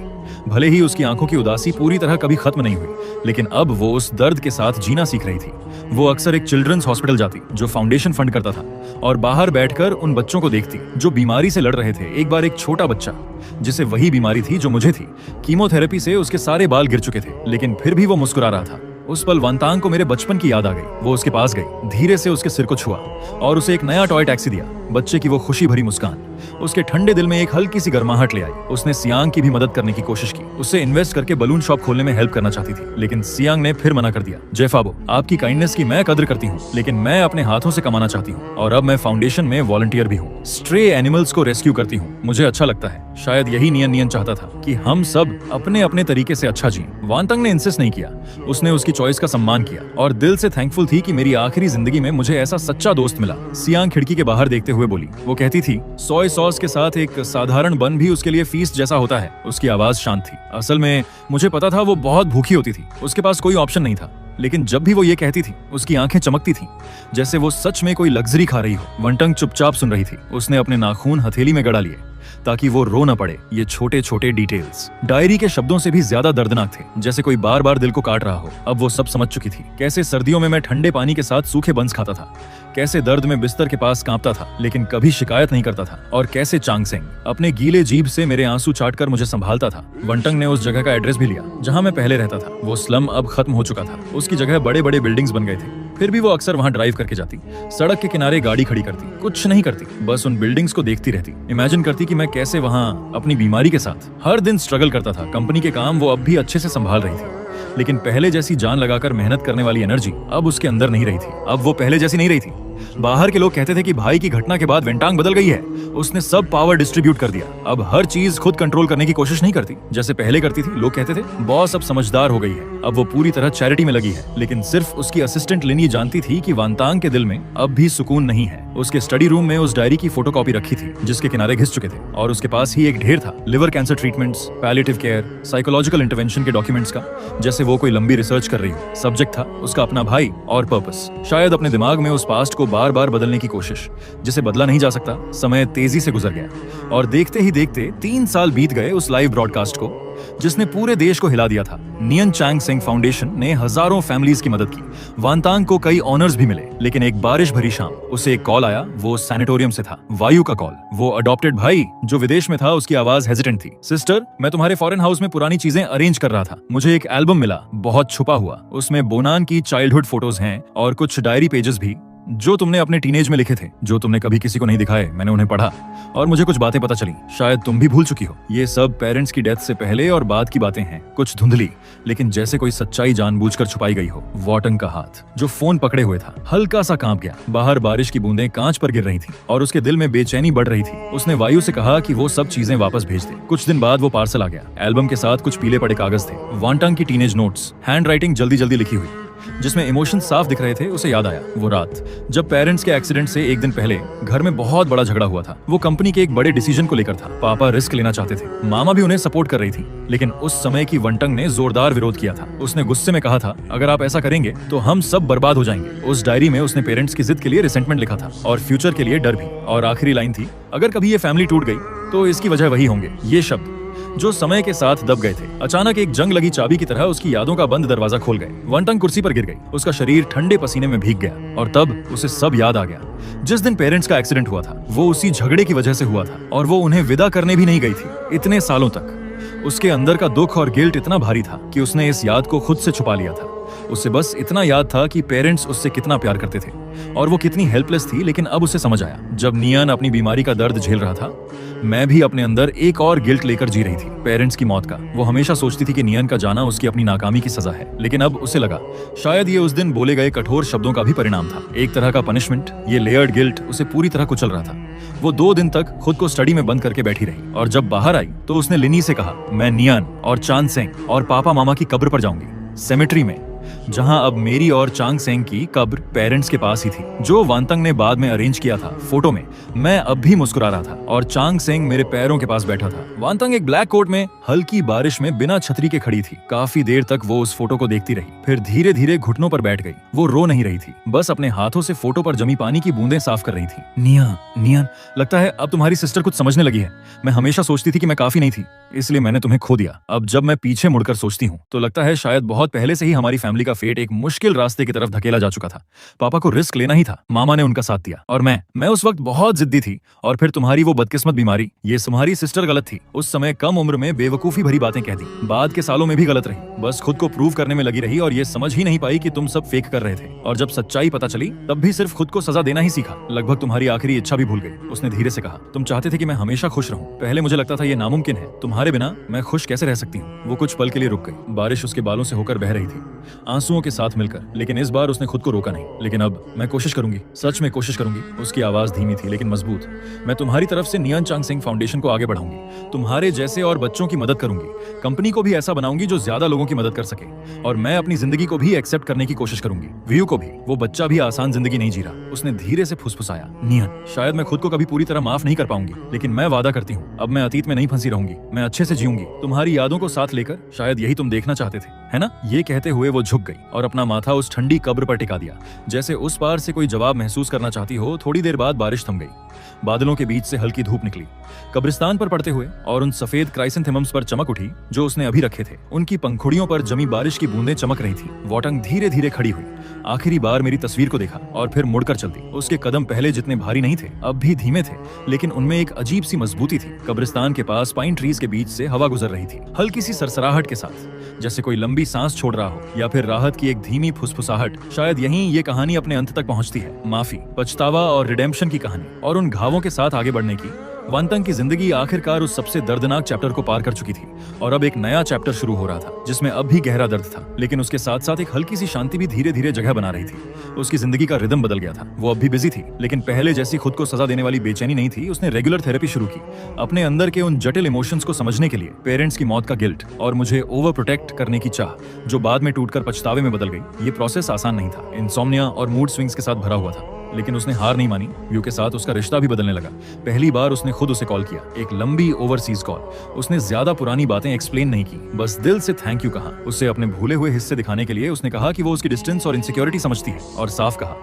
भले ही उसकी आंखों की उदासी पूरी तरह कभी खत्म नहीं हुई, लेकिन अब वो उस दर्द के साथ जीना सीख रही थी। वो अक्सर एक चिल्ड्रंस हॉस्पिटल जाती जो फाउंडेशन फंड करता था और बाहर बैठकर उन बच्चों को देखती जो बीमारी से लड़ रहे थे। एक बार एक छोटा बच्चा, जिसे वही बीमारी थी जो मुझे थी, कीमोथेरेपी से उसके सारे बाल गिर चुके थे, लेकिन फिर भी वो मुस्कुरा रहा था। उस पल वांतांग को मेरे बचपन की याद आ गई। वो उसके पास गई, धीरे से उसके सिर को छुआ और उसे एक नया टॉय टैक्सी दिया। बच्चे की वो खुशी भरी मुस्कान उसके ठंडे दिल में एक हल्की सी गर्माहट ले आई। उसने सियांग की भी मदद करने की कोशिश की, उससे इन्वेस्ट करके बलून शॉप खोलने में हेल्प करना चाहती थी, लेकिन सियांग ने फिर मना कर दिया। जेफाबो, आपकी काइंडनेस की मैं कदर करती हूँ, लेकिन मैं अपने हाथों से कमाना चाहती हूँ और अब मैं फाउंडेशन में वॉलंटियर भी हूँ। स्ट्रे एनिमल्स को रेस्क्यू करती हूँ। मुझे अच्छा लगता है। शायद यही नियन चाहता था कि हम सब अपने अपने तरीके से अच्छा जिएं। वांटंग ने इंसिस्ट नहीं किया, उसने उसकी चॉइस का सम्मान किया और दिल से थैंकफुल थी कि मेरी आखिरी जिंदगी में मुझे ऐसा सच्चा दोस्त मिला। सियांग खिड़की के बाहर देखते हुए बोली। वो कहती थी, सोय सॉस के साथ एक साधारण बन भी उसके लिए फीस्ट जैसा होता है। उसकी आवाज शांत थी। असल में मुझे पता था वो बहुत भूखी होती थी, उसके पास कोई ऑप्शन नहीं था, लेकिन जब भी वो ये कहती थी, उसकी आंखें चमकती थीं, जैसे वो सच में कोई लग्जरी खा रही हो। वांटंग चुपचाप सुन रही थी। उसने अपने नाखून हथेली में गड़ा लिए ताकि वो रो न पड़े। ये छोटे छोटे डिटेल्स डायरी के शब्दों से भी ज्यादा दर्दनाक थे, जैसे कोई बार बार दिल को काट रहा हो। अब वो सब समझ चुकी थी। कैसे सर्दियों में मैं ठंडे पानी के साथ सूखे बंस खाता था, कैसे दर्द में बिस्तर के पास कांपता था लेकिन कभी शिकायत नहीं करता था, और कैसे चांग सेंग अपने गीले जीभ से मेरे आंसू चाटकर मुझे संभालता था। वांटंग ने उस जगह का एड्रेस भी लिया जहां मैं पहले रहता था। वो स्लम अब खत्म हो चुका था, उसकी जगह बड़े बड़े बिल्डिंग्स बन गए थे। फिर भी वो अक्सर वहां ड्राइव करके जाती, सड़क के किनारे गाड़ी खड़ी करती, कुछ नहीं करती, बस उन बिल्डिंग्स को देखती रहती। इमेजिन करती कि मैं कैसे वहां अपनी बीमारी के साथ हर दिन स्ट्रगल करता था। कंपनी के काम वो अब भी अच्छे से संभाल रही थी, लेकिन पहले जैसी जान लगाकर मेहनत करने वाली एनर्जी अब उसके अंदर नहीं रही थी। अब वो पहले जैसी नहीं रही थी। बाहर के लोग कहते थे कि भाई की घटना के बाद वेंटांग बदल गई है, उसने सब पावर डिस्ट्रीब्यूट कर दिया, अब हर चीज खुद कंट्रोल करने की कोशिश नहीं करती जैसे पहले करती थी। लोग कहते थे बॉस अब समझदार हो गई है, अब वो पूरी तरह चैरिटी में लगी है, लेकिन सिर्फ उसकी असिस्टेंट लिनी जानती थी कि वांतांग के दिल में अब भी सुकून नहीं है। उसके स्टडी रूम में उस डायरी की फोटोकॉपी रखी थी जिसके किनारे घिस चुके थे, और उसके पास ही एक ढेर था liver cancer treatments, palliative care, psychological intervention के डॉक्यूमेंट्स का, जैसे वो कोई लंबी रिसर्च कर रही हो। सब्जेक्ट था उसका अपना भाई और पर्पस। शायद अपने दिमाग में उस पास्ट को बार बार बदलने की कोशिश, जिसे बदला नहीं जा सकता। समय तेजी से गुजर गया और देखते ही देखते 3 साल बीत गए उस लाइव ब्रॉडकास्ट को जिसने पूरे देश को हिला दिया था। नियन चांग सेंग फाउंडेशन ने हजारों फैमिलीज की मदद की। वांतांग को कई ऑनर्स भी मिले, लेकिन एक बारिश भरी शाम उसे एक कॉल आया। वो सैनिटोरियम से था, वायु का कॉल। वो अडॉप्टेड भाई जो विदेश में था, उसकी आवाज हेजिटेंट थी। सिस्टर, मैं तुम्हारे फॉरेन हाउस में पुरानी चीजें अरेंज कर रहा था, मुझे एक एल्बम मिला, बहुत छुपा हुआ। उसमें बोनान की चाइल्डहुड फोटोज हैं और कुछ डायरी पेजेस भी जो तुमने अपने टीनेज में लिखे थे, जो तुमने कभी किसी को नहीं दिखाए। मैंने उन्हें पढ़ा और मुझे कुछ बातें पता चली, शायद तुम भी भूल चुकी हो। ये सब पेरेंट्स की डेथ से पहले और बाद की बातें हैं, कुछ धुंधली, लेकिन जैसे कोई सच्चाई जानबूझकर छुपाई गई हो। वांटंग का हाथ जो फोन पकड़े हुए था हल्का सा कांप गया। बाहर बारिश की बूंदें कांच पर गिर रही थी और उसके दिल में बेचैनी बढ़ रही थी। उसने वायु से कहा कि वो सब चीजें वापस भेज दे। कुछ दिन बाद वो पार्सल आ गया। एल्बम के साथ कुछ पीले पड़े कागज थे, वांटंग की टीनेज नोट्स, हैंड राइटिंग जल्दी जल्दी लिखी हुई, जिसमें इमोशन साफ दिख रहे थे। उसे याद आया वो रात जब पेरेंट्स के एक्सीडेंट से एक दिन पहले घर में बहुत बड़ा झगड़ा हुआ था। वो कंपनी के एक बड़े डिसीजन को लेकर था। पापा रिस्क लेना चाहते थे, मामा भी उन्हें सपोर्ट कर रही थी, लेकिन उस समय की वांटंग ने जोरदार विरोध किया था। उसने गुस्से में कहा था, अगर आप ऐसा करेंगे तो हम सब बर्बाद हो जाएंगे। उस डायरी में उसने पेरेंट्स की जिद के लिए रिसेंटमेंट लिखा था और फ्यूचर के लिए डर भी। और आखिरी लाइन थी, अगर कभी ये फैमिली टूट गई तो इसकी वजह वही होंगे। ये शब्द जो समय के साथ दब गए थे। अचानक एक जंग लगी चाबी की तरह उसकी यादों का बंद दरवाजा खोल गए। वांगटंग कुर्सी पर गिर गई, उसका शरीर ठंडे पसीने में भीग गया और तब उसे सब याद आ गया। जिस दिन पेरेंट्स का एक्सीडेंट हुआ था वो उसी झगड़े की वजह से हुआ था और वो उन्हें विदा करने भी नहीं गई थी इतने सालों तक। उसके अंदर का दुख और गिल्ट इतना भारी था कि उसने इस याद को खुद से छुपा लिया था। उसे बस इतना याद था कि पेरेंट्स उससे कितना प्यार करते थे और वो कितनी हेल्पलेस थी। लेकिन अब उसे समझ आया, जब नियन अपनी बीमारी का दर्द झेल रहा था, मैं भी अपने अंदर एक और गिल्ट लेकर जी रही थी, पेरेंट्स की मौत का। वो हमेशा सोचती थी कि नियन का जाना उसकी अपनी नाकामी की सजा है, लेकिन अब उसे लगा शायद ये उस दिन बोले गए कठोर शब्दों का भी परिणाम था, एक तरह का पनिशमेंट। ये लेयर्ड गिल्ट उसे पूरी तरह कुचल रहा था। वो 2 दिन तक खुद को स्टडी में बंद करके बैठी रही और जब बाहर आई तो उसने लिनी से कहा, मैं नियन और चांद सेंग और पापा मामा की कब्र पर जाऊंगी, सेमेट्री में, जहां अब मेरी और चांग सेंग की कब्र पेरेंट्स के पास ही थी, जो वांगटंग ने बाद में अरेंज किया था। फोटो में मैं अब भी मुस्कुरा रहा था और चांग सेंग मेरे पैरों के पास बैठा था। वांगटंग एक ब्लैक कोट में हल्की बारिश में बिना छतरी के खड़ी थी। काफी देर तक वो उस फोटो को देखती रही, फिर धीरे धीरे घुटनों पर बैठ गई। वो रो नहीं रही थी, बस अपने हाथों से फोटो पर जमी पानी की बूंदें साफ कर रही थी। नियन, लगता है अब तुम्हारी सिस्टर कुछ समझने लगी है। मैं हमेशा सोचती थी कि मैं काफी नहीं थी, इसलिए मैंने तुम्हें खो दिया। अब जब मैं पीछे मुड़कर सोचती हूँ तो लगता है शायद बहुत पहले से ही हमारी फैमिली का फेट एक मुश्किल रास्ते की तरफ धकेला जा चुका था। पापा को रिस्क लेना ही था, मामा ने उनका साथ दिया और मैं उस वक्त बहुत जिद्दी थी। और फिर तुम्हारी वो बदकिस्मत बीमारी, ये तुम्हारी सिस्टर गलत थी। उस समय कम उम्र में बेवकूफी भरी बातें कह दी, बाद के सालों में भी गलत रही, बस खुद को प्रूव करने में लगी रही और ये समझ ही नहीं पाई कि तुम सब फेक कर रहे थे। और जब सच्चाई पता चली तब भी सिर्फ खुद को सजा देना ही सीखा, लगभग तुम्हारी आखिरी इच्छा भी भूल गई। उसने धीरे से कहा, तुम चाहते थे कि मैं हमेशा खुश रहूं। पहले मुझे लगता था ये नामुमकिन है, तुम्हारे बिना मैं खुश कैसे रह सकती हूँ। वो कुछ पल के लिए रुक गई, बारिश उसके बालों से होकर बह रही थी, आंसुओं के साथ मिलकर, लेकिन इस बार उसने खुद को रोका नहीं। लेकिन अब मैं कोशिश करूंगी, सच में कोशिश करूंगी। उसकी आवाज धीमी थी लेकिन मजबूत। मैं तुम्हारी तरफ से नियन चांग सेंग फाउंडेशन को आगे बढ़ाऊंगी, तुम्हारे जैसे और बच्चों की मदद करूंगी, कंपनी को भी ऐसा बनाऊंगी जो ज्यादा लोगों की मदद कर सके, और मैं अपनी जिंदगी को भी एक्सेप्ट करने की कोशिश करूंगी, व्यू को भी। वो बच्चा भी आसान जिंदगी नहीं जी रहा। उसने धीरे से फुसफुसाया, नियन, शायद मैं खुद को कभी पूरी तरह माफ नहीं कर पाऊंगी, लेकिन मैं वादा करती हूँ अब मैं अतीत में नहीं फंसी रहूंगी, मैं अच्छे से जीऊंगी, तुम्हारी यादों को साथ लेकर। शायद यही तुम देखना चाहते थे, है ना? ये कहते हुए वो झुक गई और अपना माथा उस ठंडी कब्र पर टिका दिया, जैसे उस पार से कोई जवाब महसूस करना चाहती हो। थोड़ी देर बाद बारिश थम गई, बादलों के बीच से हल्की धूप निकली, कब्रिस्तान पर पड़ते हुए और उन सफेद क्राइसेंथेमम्स पर चमक उठी जो उसने अभी रखे थे। उनकी पंखुड़ियों पर जमी बारिश की बूंदें चमक रही थी। वांगटंग धीरे धीरे खड़ी हुई, आखिरी बार मेरी तस्वीर को देखा और फिर मुड़कर चल दी। उसके कदम पहले जितने भारी नहीं थे, अब भी धीमे थे, लेकिन उनमें एक अजीब सी मजबूती थी। कब्रिस्तान के पास पाइन ट्रीज के बीच से हवा गुजर रही थी, हल्की सी सरसराहट के साथ, जैसे कोई लंबी सांस छोड़ रहा हो या फिर राहत की एक धीमी फुसफुसाहट। शायद यहीं ये कहानी अपने अंत तक पहुंचती है, माफी, पछतावा और रिडेम्पशन की कहानी, और उन घावों के साथ आगे बढ़ने की। वांगटंग की जिंदगी आखिरकार उस सबसे दर्दनाक चैप्टर को पार कर चुकी थी और अब एक नया चैप्टर शुरू हो रहा था, जिसमें अब भी गहरा दर्द था, लेकिन उसके साथ साथ एक हल्की सी शांति भी धीरे धीरे जगह बना रही थी। उसकी जिंदगी का रिदम बदल गया था। वो अब भी बिजी थी, लेकिन पहले जैसी खुद को सजा देने वाली बेचैनी नहीं थी। उसने रेगुलर थेरेपी शुरू की, अपने अंदर के उन जटिल इमोशंस को समझने के लिए। पेरेंट्स की मौत का गिल्ट और मुझे ओवर प्रोटेक्ट करने की चाह, जो बाद में टूटकर पछतावे में बदल गई। ये प्रोसेस आसान नहीं था, इंसोम्निया और मूड स्विंग्स के साथ भरा हुआ था, लेकिन उसने हार नहीं मानी। व्यू के साथ उसका रिश्ता भी बदलने लगा। पहली बार उसने खुद उसे कॉल किया, एक लंबी ओवरसीज कॉल। उसने ज्यादा पुरानी बातें एक्सप्लेन नहीं की, बस दिल से थैंक यू कहा। उसे अपने भूले हुए हिस्से दिखाने के लिए उसने कहा कि वो उसकी डिस्टेंस और इनसिक्योरिटी समझती है, और साफ कहा,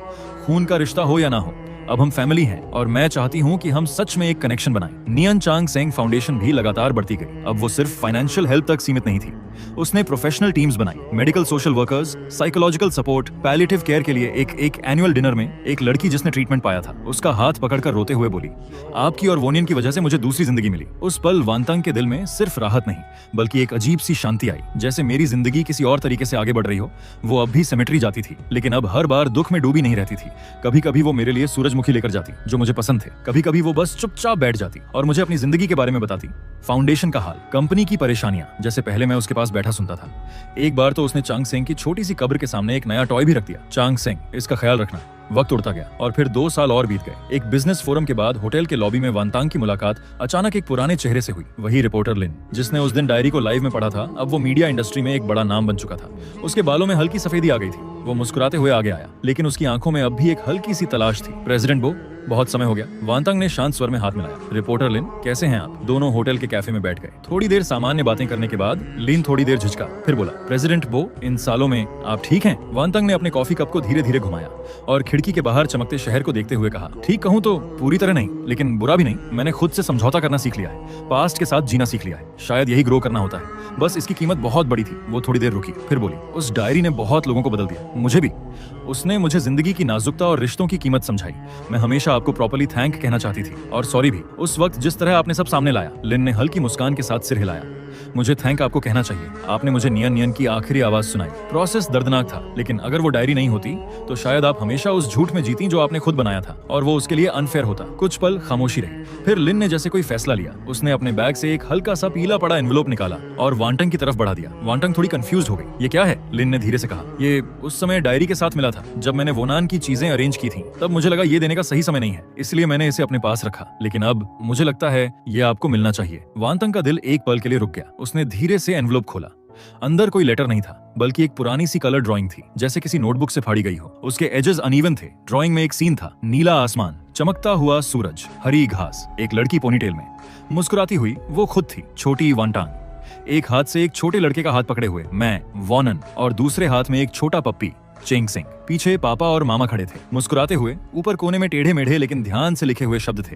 खून का रिश्ता हो या ना हो, अब हम फैमिली हैं और मैं चाहती हूँ कि हम सच में एक कनेक्शन बनाएं। नियन चांग सेंग फाउंडेशन भी लगातार बढ़ती गई। अब वो सिर्फ फाइनेंशियल हेल्प तक सीमित नहीं थी, उसने प्रोफेशनल टीम्स बनाई, medical social workers, psychological support, palliative care के लिए। एक एनुअल डिनर में एक लड़की जिसने ट्रीटमेंट पाया था, उसका हाथ पकड़कर रोते हुए बोली, आपकी और वोनियन की वजह से मुझे दूसरी जिंदगी मिली। उस पल वांगटंग के दिल में सिर्फ राहत नहीं, बल्कि एक अजीब सी शांति आई, जैसे मेरी जिंदगी किसी और तरीके से आगे बढ़ रही हो। वो अब भी सेमेट्री जाती थी, लेकिन अब हर बार दुख में डूबी नहीं रहती थी। कभी कभी वो मेरे लिए सूरजमुखी लेकर जाती, जो मुझे पसंद थे। कभी कभी वो बस चुपचाप बैठ जाती और मुझे अपनी जिंदगी के बारे में बताती, फाउंडेशन का हाल, कंपनी की परेशानियां, जैसे पहले मैं उसके पास बैठा सुनता था। एक बार तो उसने चांग सेंग की छोटी सी कब्र के सामने एक नया टॉय भी रख दिया, चांग सेंग, इसका ख्याल रखना। वक्त उड़ता गया और फिर 2 साल और बीत गए। एक बिजनेस फोरम के बाद होटल के लॉबी में वांगटंग की मुलाकात अचानक एक पुराने चेहरे से हुई। वही रिपोर्टर लिन, जिसने उस दिन डायरी को लाइव में पढ़ा था, अब वो मीडिया इंडस्ट्री में एक बड़ा नाम बन चुका था। उसके बालों में हल्की सफेदी आ गई थी। वो मुस्कुराते हुए आगे आया, लेकिन उसकी आंखों में अब भी एक हल्की सी तलाश थी। प्रेसिडेंट बो, बहुत समय हो गया। वांतंग ने शांत स्वर में हाथ मिलाया। रिपोर्टर लिन, कैसे हैं आप? दोनों होटल के कैफे में बैठ गए। थोड़ी देर सामान्य बातें करने के बाद लिन थोड़ी देर झिझका, फिर बोला, प्रेसिडेंट बो, इन सालों में आप ठीक हैं? वांतंग ने अपने कॉफी कप को धीरे धीरे घुमाया और खिड़की के बाहर चमकते शहर को देखते हुए कहा, ठीक कहूँ तो पूरी तरह नहीं, लेकिन बुरा भी नहीं। मैंने खुद से समझौता करना सीख लिया है, पास्ट के साथ जीना सीख लिया है। शायद यही ग्रो करना होता है। बस इसकी कीमत बहुत बड़ी थी। वो थोड़ी देर रुकी, फिर बोली, उस डायरी ने बहुत लोगों को बदल दिया, मुझे भी। उसने मुझे जिंदगी की नाजुकता और रिश्तों की कीमत समझाई। मैं हमेशा आपको प्रॉपर्ली थैंक कहना चाहती थी, और सॉरी भी। उस वक्त जिस तरह आपने सब सामने लाया। लिन ने हल्की मुस्कान के साथ सिर हिलाया। मुझे थैंक आपको कहना चाहिए। आपने मुझे नियन नियन की आखिरी आवाज सुनाई। प्रोसेस दर्दनाक था, लेकिन अगर वो डायरी नहीं होती तो शायद आप हमेशा उस झूठ में जीती जो आपने खुद बनाया था, और वो उसके लिए अनफेयर होता। कुछ पल खामोशी रही, फिर लिन ने जैसे कोई फैसला लिया। उसने अपने बैग से एक हल्का सा पीला पड़ा एनवेलोप निकाला और वांटंग की तरफ बढ़ा दिया। वांटंग थोड़ी कंफ्यूज हो गई। ये क्या है? लिन ने धीरे से कहा। ये उस समय डायरी के साथ मिला था जब मैंने वोनान की चीजें अरेंज की थी। तब मुझे लगा ये देने का सही समय नहीं है, इसलिए मैंने इसे अपने पास रखा। लेकिन अब मुझे लगता है ये आपको मिलना चाहिए। वांटंग का दिल एक पल के लिए रुक गया। उसने धीरे से एनवेलोप खोला। अंदर कोई लेटर नहीं था, बल्कि एक पुरानी सी कलर ड्राइंग थी, जैसे किसी नोटबुक से फाड़ी गई हो। उसके एजेस अनइवन थे। ड्राइंग में एक सीन था, नीला आसमान, चमकता हुआ सूरज, हरी घास, एक लड़की पोनीटेल में मुस्कुराती हुई। वो खुद थी, छोटी वांटांग। एक हाथ से एक छोटे लड़के का हाथ पकड़े हुए मैं, वॉनन, और दूसरे हाथ में एक छोटा पप्पी, चेंग सिंह। पीछे पापा और मामा खड़े थे, मुस्कुराते हुए। ऊपर कोने में टेढ़े मेढ़े लेकिन ध्यान से लिखे हुए शब्द थे,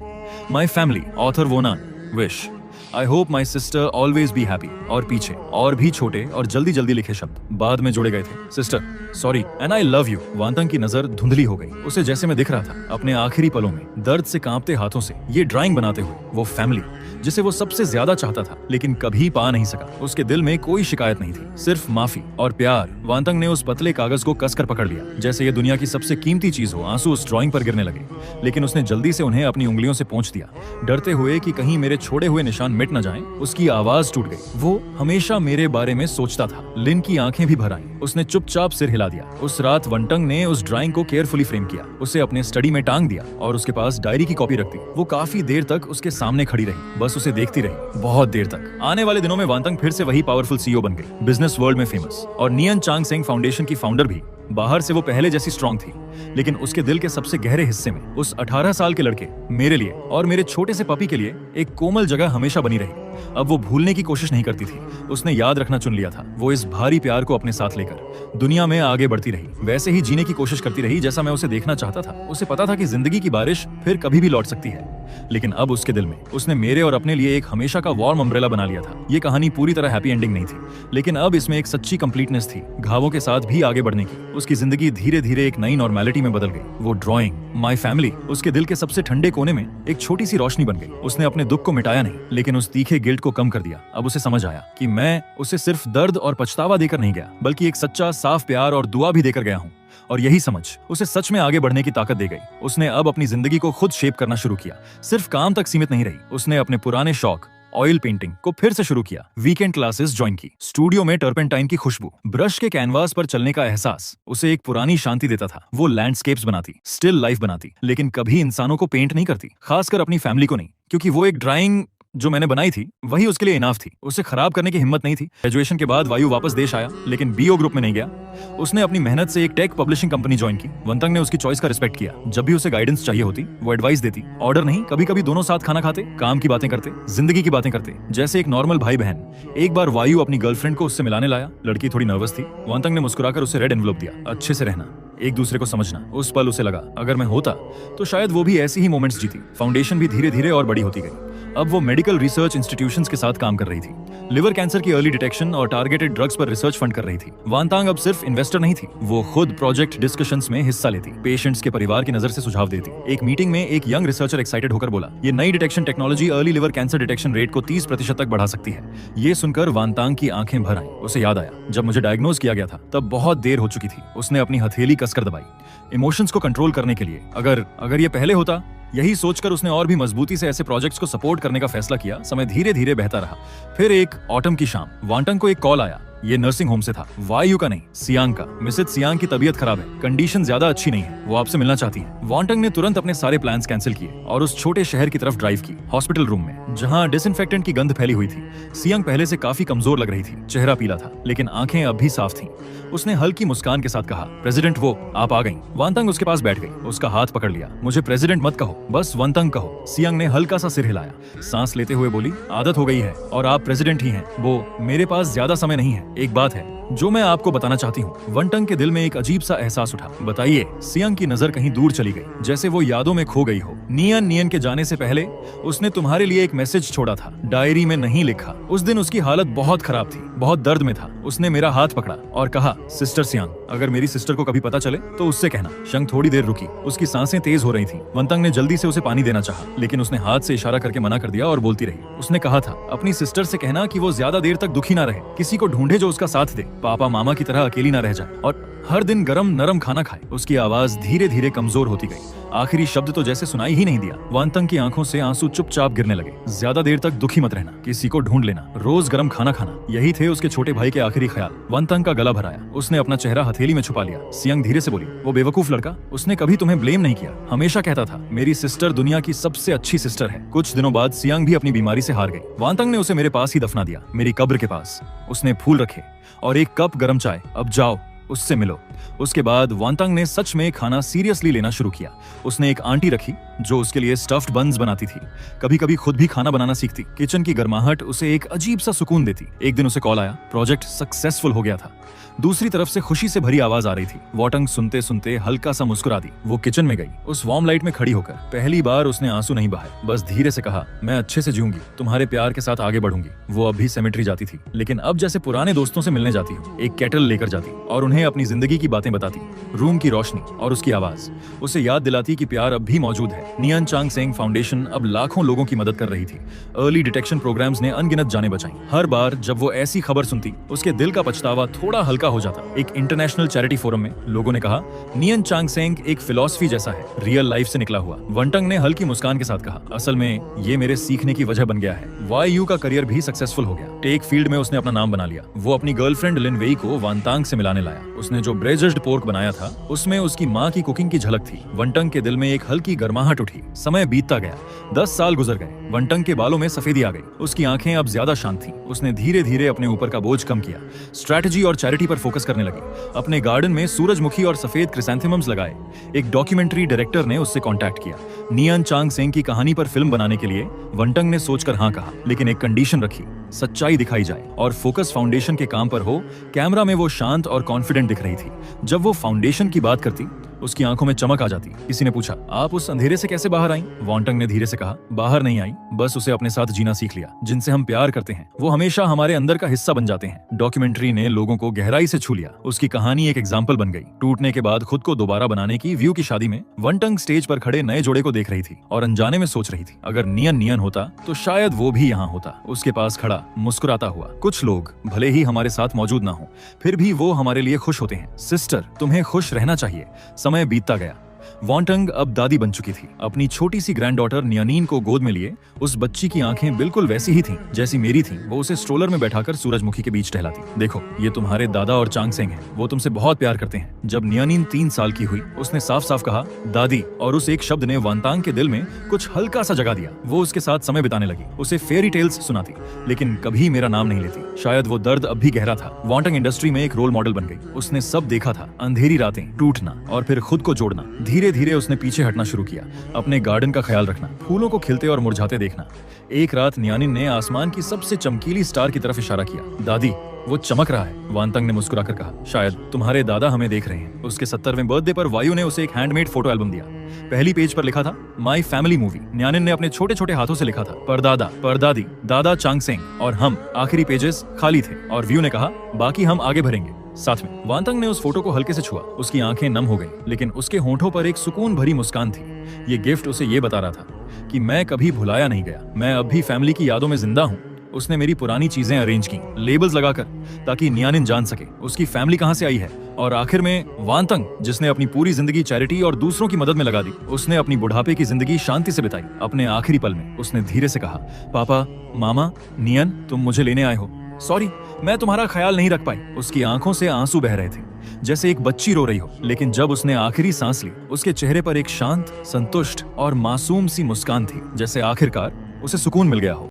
माई फैमिली, ऑथर वोनान, wish, I hope my sister always be happy. और पीछे और भी छोटे और जल्दी जल्दी लिखे शब्द बाद में जोड़े गए थे, sister, sorry and I love you. वांटंग की नजर धुंधली हो गई। उसे जैसे मैं दिख रहा था अपने आखिरी पलों में, दर्द से कांपते हाथों से ये ड्राइंग बनाते हुए। वो फैमिली जिसे वो सबसे ज्यादा चाहता था लेकिन कभी पा नहीं सका। उसके दिल में कोई शिकायत नहीं थी, सिर्फ माफी और प्यार। वांटंग ने उस पतले कागज को कसकर पकड़ लिया, जैसे ये दुनिया की सबसे कीमती चीज हो। आंसू उस ड्राइंग पर गिरने लगे, लेकिन उसने जल्दी से उन्हें अपनी उंगलियों से पोंछ दिया, डरते हुए कि कहीं मेरे छोड़े हुए निशान मिट न जाएं। उसकी आवाज टूट गई। वो हमेशा मेरे बारे में सोचता था। लिन की आंखें भी भर आईं। उसने चुपचाप सिर हिला दिया। उस रात वांटंग ने उस ड्राइंग को केयरफुली फ्रेम किया, उसे अपने स्टडी में टांग दिया और उसके पास डायरी की कॉपी रख दी। वो काफी देर तक उसके सामने खड़ी रही, बस उसे देखती रही, बहुत देर तक। आने वाले दिनों में वांटंग फिर से वही पावरफुल सीईओ बन गई, बिजनेस वर्ल्ड में फेमस। और नियन चांग सेंग फाउंडेशन की फाउंडर भी। बाहर से वो पहले जैसी स्ट्रांग थी, लेकिन उसके दिल के सबसे गहरे हिस्से में उस 18 साल के लड़के, मेरे लिए और मेरे छोटे से पपी के लिए एक कोमल जगह हमेशा बनी रही। अब वो भूलने की कोशिश नहीं करती थी, उसने याद रखना चुन लिया था। वो इस भारी प्यार को अपने साथ लेकर दुनिया में आगे बढ़ती रही, वैसे ही जीने की कोशिश करती रही जैसा मैं उसे देखना चाहता था। उसे पता था कि जिंदगी की बारिश फिर कभी भी लौट सकती है, लेकिन अब उसके दिल में उसने मेरे और अपने लिए एक हमेशा का वार्म अम्ब्रेला बना लिया था। ये कहानी पूरी तरह हैप्पी एंडिंग नहीं थी, लेकिन अब इसमें एक सच्ची कंप्लीटनेस थी, घावों के साथ भी आगे बढ़ने की। उसकी जिंदगी धीरे धीरे एक नई नॉर्मेलिटी में बदल गई। वो ड्राइंग, माई फैमिली, उसके दिल के सबसे ठंडे कोने में एक छोटी सी रोशनी बन गई। उसने अपने दुख को मिटाया नहीं, लेकिन उस तीखे गिल्ट को कम कर दिया। अब उसे समझ आया कि मैं उसे सिर्फ दर्द और पछतावा देकर नहीं गया, बल्कि एक सच्चा साफ प्यार और दुआ भी देकर गया हूँ। और यही समझ उसे सच में आगे बढ़ने की ताकत दे गई। उसने अब अपनी जिंदगी को खुद शेप करना शुरू किया, सिर्फ काम तक सीमित नहीं रही। उसने अपने पुराने शौक, ऑयल पेंटिंग को फिर से शुरू किया, वीकेंड क्लासेस ज्वाइन की, स्टूडियो में टर्पेंटाइन की खुशबू, ब्रश के कैनवास पर चलने का एहसास उसे एक पुरानी शांति देता था। वो लैंडस्केप्स बनाती, स्टिल लाइफ बनाती, लेकिन कभी इंसानों को पेंट नहीं करती, खासकर अपनी फैमिली को नहीं, क्योंकि वो एक ड्राइंग जो मैंने बनाई थी वही उसके लिए इनाफ थी। उसे खराब करने की हिम्मत नहीं थी। ग्रेजुएशन के बाद वायु वापस देश आया, लेकिन बीओ ग्रुप में नहीं गया। उसने अपनी मेहनत से एक टेक पब्लिशिंग कंपनी ज्वाइन की। वांटंग ने उसकी चॉइस का रिस्पेक्ट किया। जब भी उसे गाइडेंस चाहिए होती वो एडवाइस देती, ऑर्डर नहीं। कभी कभी दोनों साथ खाना खाते, काम की बातें करते, जिंदगी की बातें करते, जैसे एक नॉर्मल भाई बहन। एक बार वायु अपनी गर्लफ्रेंड को उससे मिलाने लाया। लड़की थोड़ी नर्वस थी। वांटंग ने मुस्कुराकर उसे रेड एनवेलप दिया, अच्छे से रहना, एक दूसरे को समझना। उस पल उसे लगा, अगर मैं होता तो शायद वो भी ऐसी ही मोमेंट्स जीती। फाउंडेशन भी धीरे धीरे और बड़ी होती गई। अब वो मेडिकल रिसर्च इंस्टीट्यूशंस के साथ काम कर रही थी, लिवर कैंसर की अर्ली डिटेक्शन और टारगेटेड ड्रग्स पर रिसर्च फंड कर रही थी। वांटांग अब सिर्फ इन्वेस्टर नहीं थी, वो खुद प्रोजेक्ट डिस्कशंस में हिस्सा लेती, पेशेंट्स के परिवार की नजर से सुझाव देती। एक मीटिंग में एक यंग रिसर्चर एक्साइटेड होकर बोला, ये नई detection technology early liver cancer detection rate को 30% तक बढ़ा सकती है। ये सुनकर वांटांग की आंखें भर आईं। उसे याद आया, जब मुझे डायग्नोज किया गया था तब बहुत देर हो चुकी थी। उसने अपनी हथेली कसकर दबाई, इमोशंस को कंट्रोल करने के लिए। अगर ये पहले होता। यही सोचकर उसने और भी मजबूती से ऐसे प्रोजेक्ट्स को सपोर्ट करने का फैसला किया। समय धीरे धीरे बहता रहा। फिर एक ऑटम की शाम वांटंग को एक कॉल आया। ये नर्सिंग होम से था, वायु का नहीं, सियांग का। मिसेज सियांग की तबीयत खराब है, कंडीशन ज्यादा अच्छी नहीं है, वो आपसे मिलना चाहती है। वांटंग ने तुरंत अपने सारे प्लान्स कैंसिल किए और उस छोटे शहर की तरफ ड्राइव की, हॉस्पिटल रूम में जहाँ डिसइंफेक्टेंट की गंध फैली हुई थी। सियांग पहले से काफी कमजोर लग रही थी, चेहरा पीला था, लेकिन आंखें अब भी साफ थीं। उसने हल्की मुस्कान के साथ कहा, प्रेसिडेंट वो आप आ गईं। वांटंग उसके पास बैठ गई, उसका हाथ पकड़ लिया। मुझे प्रेसिडेंट मत कहो, बस वांटंग कहो। सियांग ने हल्का सा सिर हिलाया, सांस लेते हुए बोली, आदत हो गई है और आप प्रेसिडेंट ही हैं। वो मेरे पास ज्यादा समय नहीं है, एक बात है जो मैं आपको बताना चाहती हूँ। वांटंग के दिल में एक अजीब सा एहसास उठा। बताइए। सियांग की नजर कहीं दूर चली गई, जैसे वो यादों में खो गई हो। नियन के जाने से पहले उसने तुम्हारे लिए एक मैसेज छोड़ा था, डायरी में नहीं लिखा। उस दिन उसकी हालत बहुत खराब थी, बहुत दर्द में था। उसने मेरा हाथ पकड़ा और कहा, सिस्टर सियांग, अगर मेरी सिस्टर को कभी पता चले तो उससे कहना। शंग थोड़ी देर रुकी, उसकी सांसें तेज हो रही थी। वांटंग ने जल्दी से उसे पानी देना चाहा, लेकिन उसने हाथ से इशारा करके मना कर दिया और बोलती रही। उसने कहा था, अपनी सिस्टर से कहना कि वो ज्यादा देर तक दुखी ना रहे, किसी को ढूंढे जो उसका साथ दे, पापा मामा की तरह अकेली ना रह जाए और हर दिन गरम नरम खाना खाए। उसकी आवाज धीरे धीरे कमजोर होती गई, आखिरी शब्द तो जैसे सुनाई ही नहीं दिया। वांटंग की आंखों से आंसू चुपचाप गिरने लगे। ज्यादा देर तक दुखी मत रहना, किसी को ढूंढ लेना, रोज गरम खाना खाना, यही थे उसके छोटे भाई के आखिरी ख्याल। वांटंग का गला भराया, उसने अपना चेहरा हथेली में छुपा लिया। सियांग धीरे से बोली, वो बेवकूफ लड़का, उसने कभी तुम्हें ब्लेम नहीं किया, हमेशा कहता था मेरी सिस्टर दुनिया की सबसे अच्छी सिस्टर है। कुछ दिनों बाद सियांग भी अपनी बीमारी से हार गई। वांटंग ने उसे मेरे पास ही दफना दिया, मेरी कब्र के पास। उसने फूल रखे और एक कप गरम चाय। अब जाओ, उससे मिलो। उसके बाद वांटंग ने सच में खाना सीरियसली लेना शुरू किया। उसने एक आंटी रखी जो उसके लिए स्टफ्ड बन्स बनाती थी। कभी कभी खुद भी खाना बनाना सीखती। किचन की गर्माहट उसे एक अजीब सा सुकून देती। एक दिन उसे कॉल आया, प्रोजेक्ट सक्सेसफुल हो गया था। दूसरी तरफ से खुशी से भरी आवाज आ रही थी। वांटंग सुनते सुनते हल्का सा मुस्कुरा दी। वो किचन में गई, उस वार्म लाइट में खड़ी होकर पहली बार उसने आंसू नहीं बहाए, बस धीरे से कहा, मैं अच्छे से जीऊंगी, तुम्हारे प्यार के साथ आगे बढ़ूंगी। वो अब भी सेमेट्री जाती थी, लेकिन अब जैसे पुराने दोस्तों से मिलने जाती हो। एक केटल लेकर जाती और उन्हें अपनी जिंदगी की बातें बताती। रूम की रोशनी और उसकी आवाज उसे याद दिलाती कि प्यार अब भी मौजूद है। नियन चांग सेंग फाउंडेशन अब लाखों लोगों की मदद कर रही थी। अर्ली डिटेक्शन प्रोग्राम्स ने अनगिनत जानें बचाई। हर बार जब वो ऐसी खबर सुनती, उसके दिल का पछतावा थोड़ा हल्का हो जाता। एक इंटरनेशनल चैरिटी फोरम में लोगों ने कहा, नियन चांग सेंग एक फिलॉसफी जैसा है, रियल लाइफ से निकला हुआ। वांटंग ने हल्की मुस्कान के साथ कहा, असल में ये मेरे सीखने की वजह बन गया है। वायु का करियर भी सक्सेसफुल हो गया। टेक फील्ड में उसने अपना नाम बना लिया। वो अपनी गर्लफ्रेंड लिन वेई को वांटांग से मिलाने लाया। उसने जो ब्रेज्ड पोर्क बनाया था, उसमें उसकी माँ की कुकिंग की झलक थी। वांटंग के दिल में एक हल्की गर्माहट उठी। समय बीतता गया, 10 साल गुजर गए। वांटंग के बालों में सफेदी आ गई, उसकी आंखें अब ज्यादा शांत थीं। उसने धीरे धीरे अपने ऊपर का बोझ कम किया, स्ट्रैटेजी और चैरिटी पर फोकस करने लगी। अपने गार्डन में सूरजमुखी और सफेद क्रिसैंथेमम्स लगाए। एक डॉक्यूमेंट्री डायरेक्टर ने उससे कांटेक्ट किया। नियन चांग सेंग की कहानी पर फिल्म बनाने के लिए वांटंग ने सोचकर हाँ कहा, लेकिन एक कंडीशन रखी, सच्चाई दिखाई जाए और फोकस फाउंडेशन के काम पर हो। कैमरा में वो शांत और कॉन्फिडेंट दिख रही थी। जब वो फाउंडेशन की बात करती, उसकी आंखों में चमक आ जाती। किसी ने पूछा, आप उस अंधेरे से कैसे बाहर आई? वांटंग ने धीरे से कहा, बाहर नहीं आई, बस उसे अपने साथ जीना सीख लिया। जिनसे हम प्यार करते हैं वो हमेशा हमारे अंदर का हिस्सा बन जाते हैं। डॉक्यूमेंट्री ने लोगों को गहराई से छू लिया। उसकी कहानी एक एग्जाम्पल बन गई। टूटने के बाद खुद को दोबारा बनाने की व्यू की शादी में वांटंग स्टेज पर खड़े नए जोड़े को देख रही थी और अनजाने में सोच रही थी, अगर नियन होता तो शायद वो भी यहाँ होता, उसके पास खड़ा मुस्कुराता हुआ। कुछ लोग भले ही हमारे साथ मौजूद ना हो, फिर भी वो हमारे लिए खुश होते हैं। सिस्टर, तुम्हें खुश रहना चाहिए। समय बीतता गया। वांटंग अब दादी बन चुकी थी। अपनी छोटी सी ग्रैंड डॉटर नियानीन को गोद में लिए उस बच्ची की आंखें बिल्कुल वैसी ही थीं जैसी मेरी थीं। वो उसे स्ट्रोलर में बैठाकर सूरजमुखी के बीच टहलाती। देखो, ये तुम्हारे दादा और चांग सेंग हैं, वो तुमसे बहुत प्यार करते हैं। जब नियानीन 3 साल की हुई, उसने साफ साफ कहा, दादी, और उस एक शब्द ने वांटांग के दिल में कुछ हल्का सा जगा दिया। वो उसके साथ समय बिताने लगी, उसे फेरी टेल्स सुनाती, लेकिन कभी मेरा नाम नहीं लेती। शायद वो दर्द अब भी गहरा था। वांटंग इंडस्ट्री में एक रोल मॉडल बन गई। उसने सब देखा था, अंधेरी रातें, टूटना और फिर खुद को जोड़ना। धीरे धीरे उसने पीछे हटना शुरू किया, अपने गार्डन का ख्याल रखना, फूलों को खिलते और मुरझाते देखना। एक रात नियानिन ने आसमान की सबसे चमकीली स्टार की तरफ इशारा किया। दादी, वो चमक रहा है। वांटंग ने मुस्कुराकर कहा, शायद तुम्हारे दादा हमें देख रहे हैं। उसके 70वें बर्थडे पर वायु ने उसे एक हैंडमेड फोटो एल्बम दिया। पहली पेज पर लिखा था, माई फैमिली मूवी। नियानिन ने अपने छोटे छोटे हाथों से लिखा था, परदादा, परदादी, दादा चांग सेंग और हम। आखिरी पेजेस खाली थे और व्यू ने कहा, बाकी हम आगे भरेंगे साथ में। वांटंग ने उस फोटो को हल्के से छुआ। उसकी आंखें नम हो गईं, लेकिन उसके होंठों पर एक सुकून भरी मुस्कान थी। ये गिफ्ट उसे ये बता रहा था कि मैं कभी भुलाया नहीं गया, मैं अब भी फैमिली की यादों में जिंदा हूँ। उसने मेरी पुरानी चीजें अरेंज की, लेबल्स लगाकर, ताकि नियानिन जान सके उसकी फैमिली कहाँ से आई है। और आखिर में वांटंग, जिसने अपनी पूरी जिंदगी चैरिटी और दूसरों की मदद में लगा दी, उसने अपनी बुढ़ापे की जिंदगी शांति से बिताई। अपने आखिरी पल में उसने धीरे से कहा, पापा, मामा, नियन, तुम मुझे लेने आए हो। सॉरी, मैं तुम्हारा ख्याल नहीं रख पाई। उसकी आंखों से आंसू बह रहे थे, जैसे एक बच्ची रो रही हो। लेकिन जब उसने आखिरी सांस ली, उसके चेहरे पर एक शांत, संतुष्ट और मासूम सी मुस्कान थी, जैसे आखिरकार उसे सुकून मिल गया हो।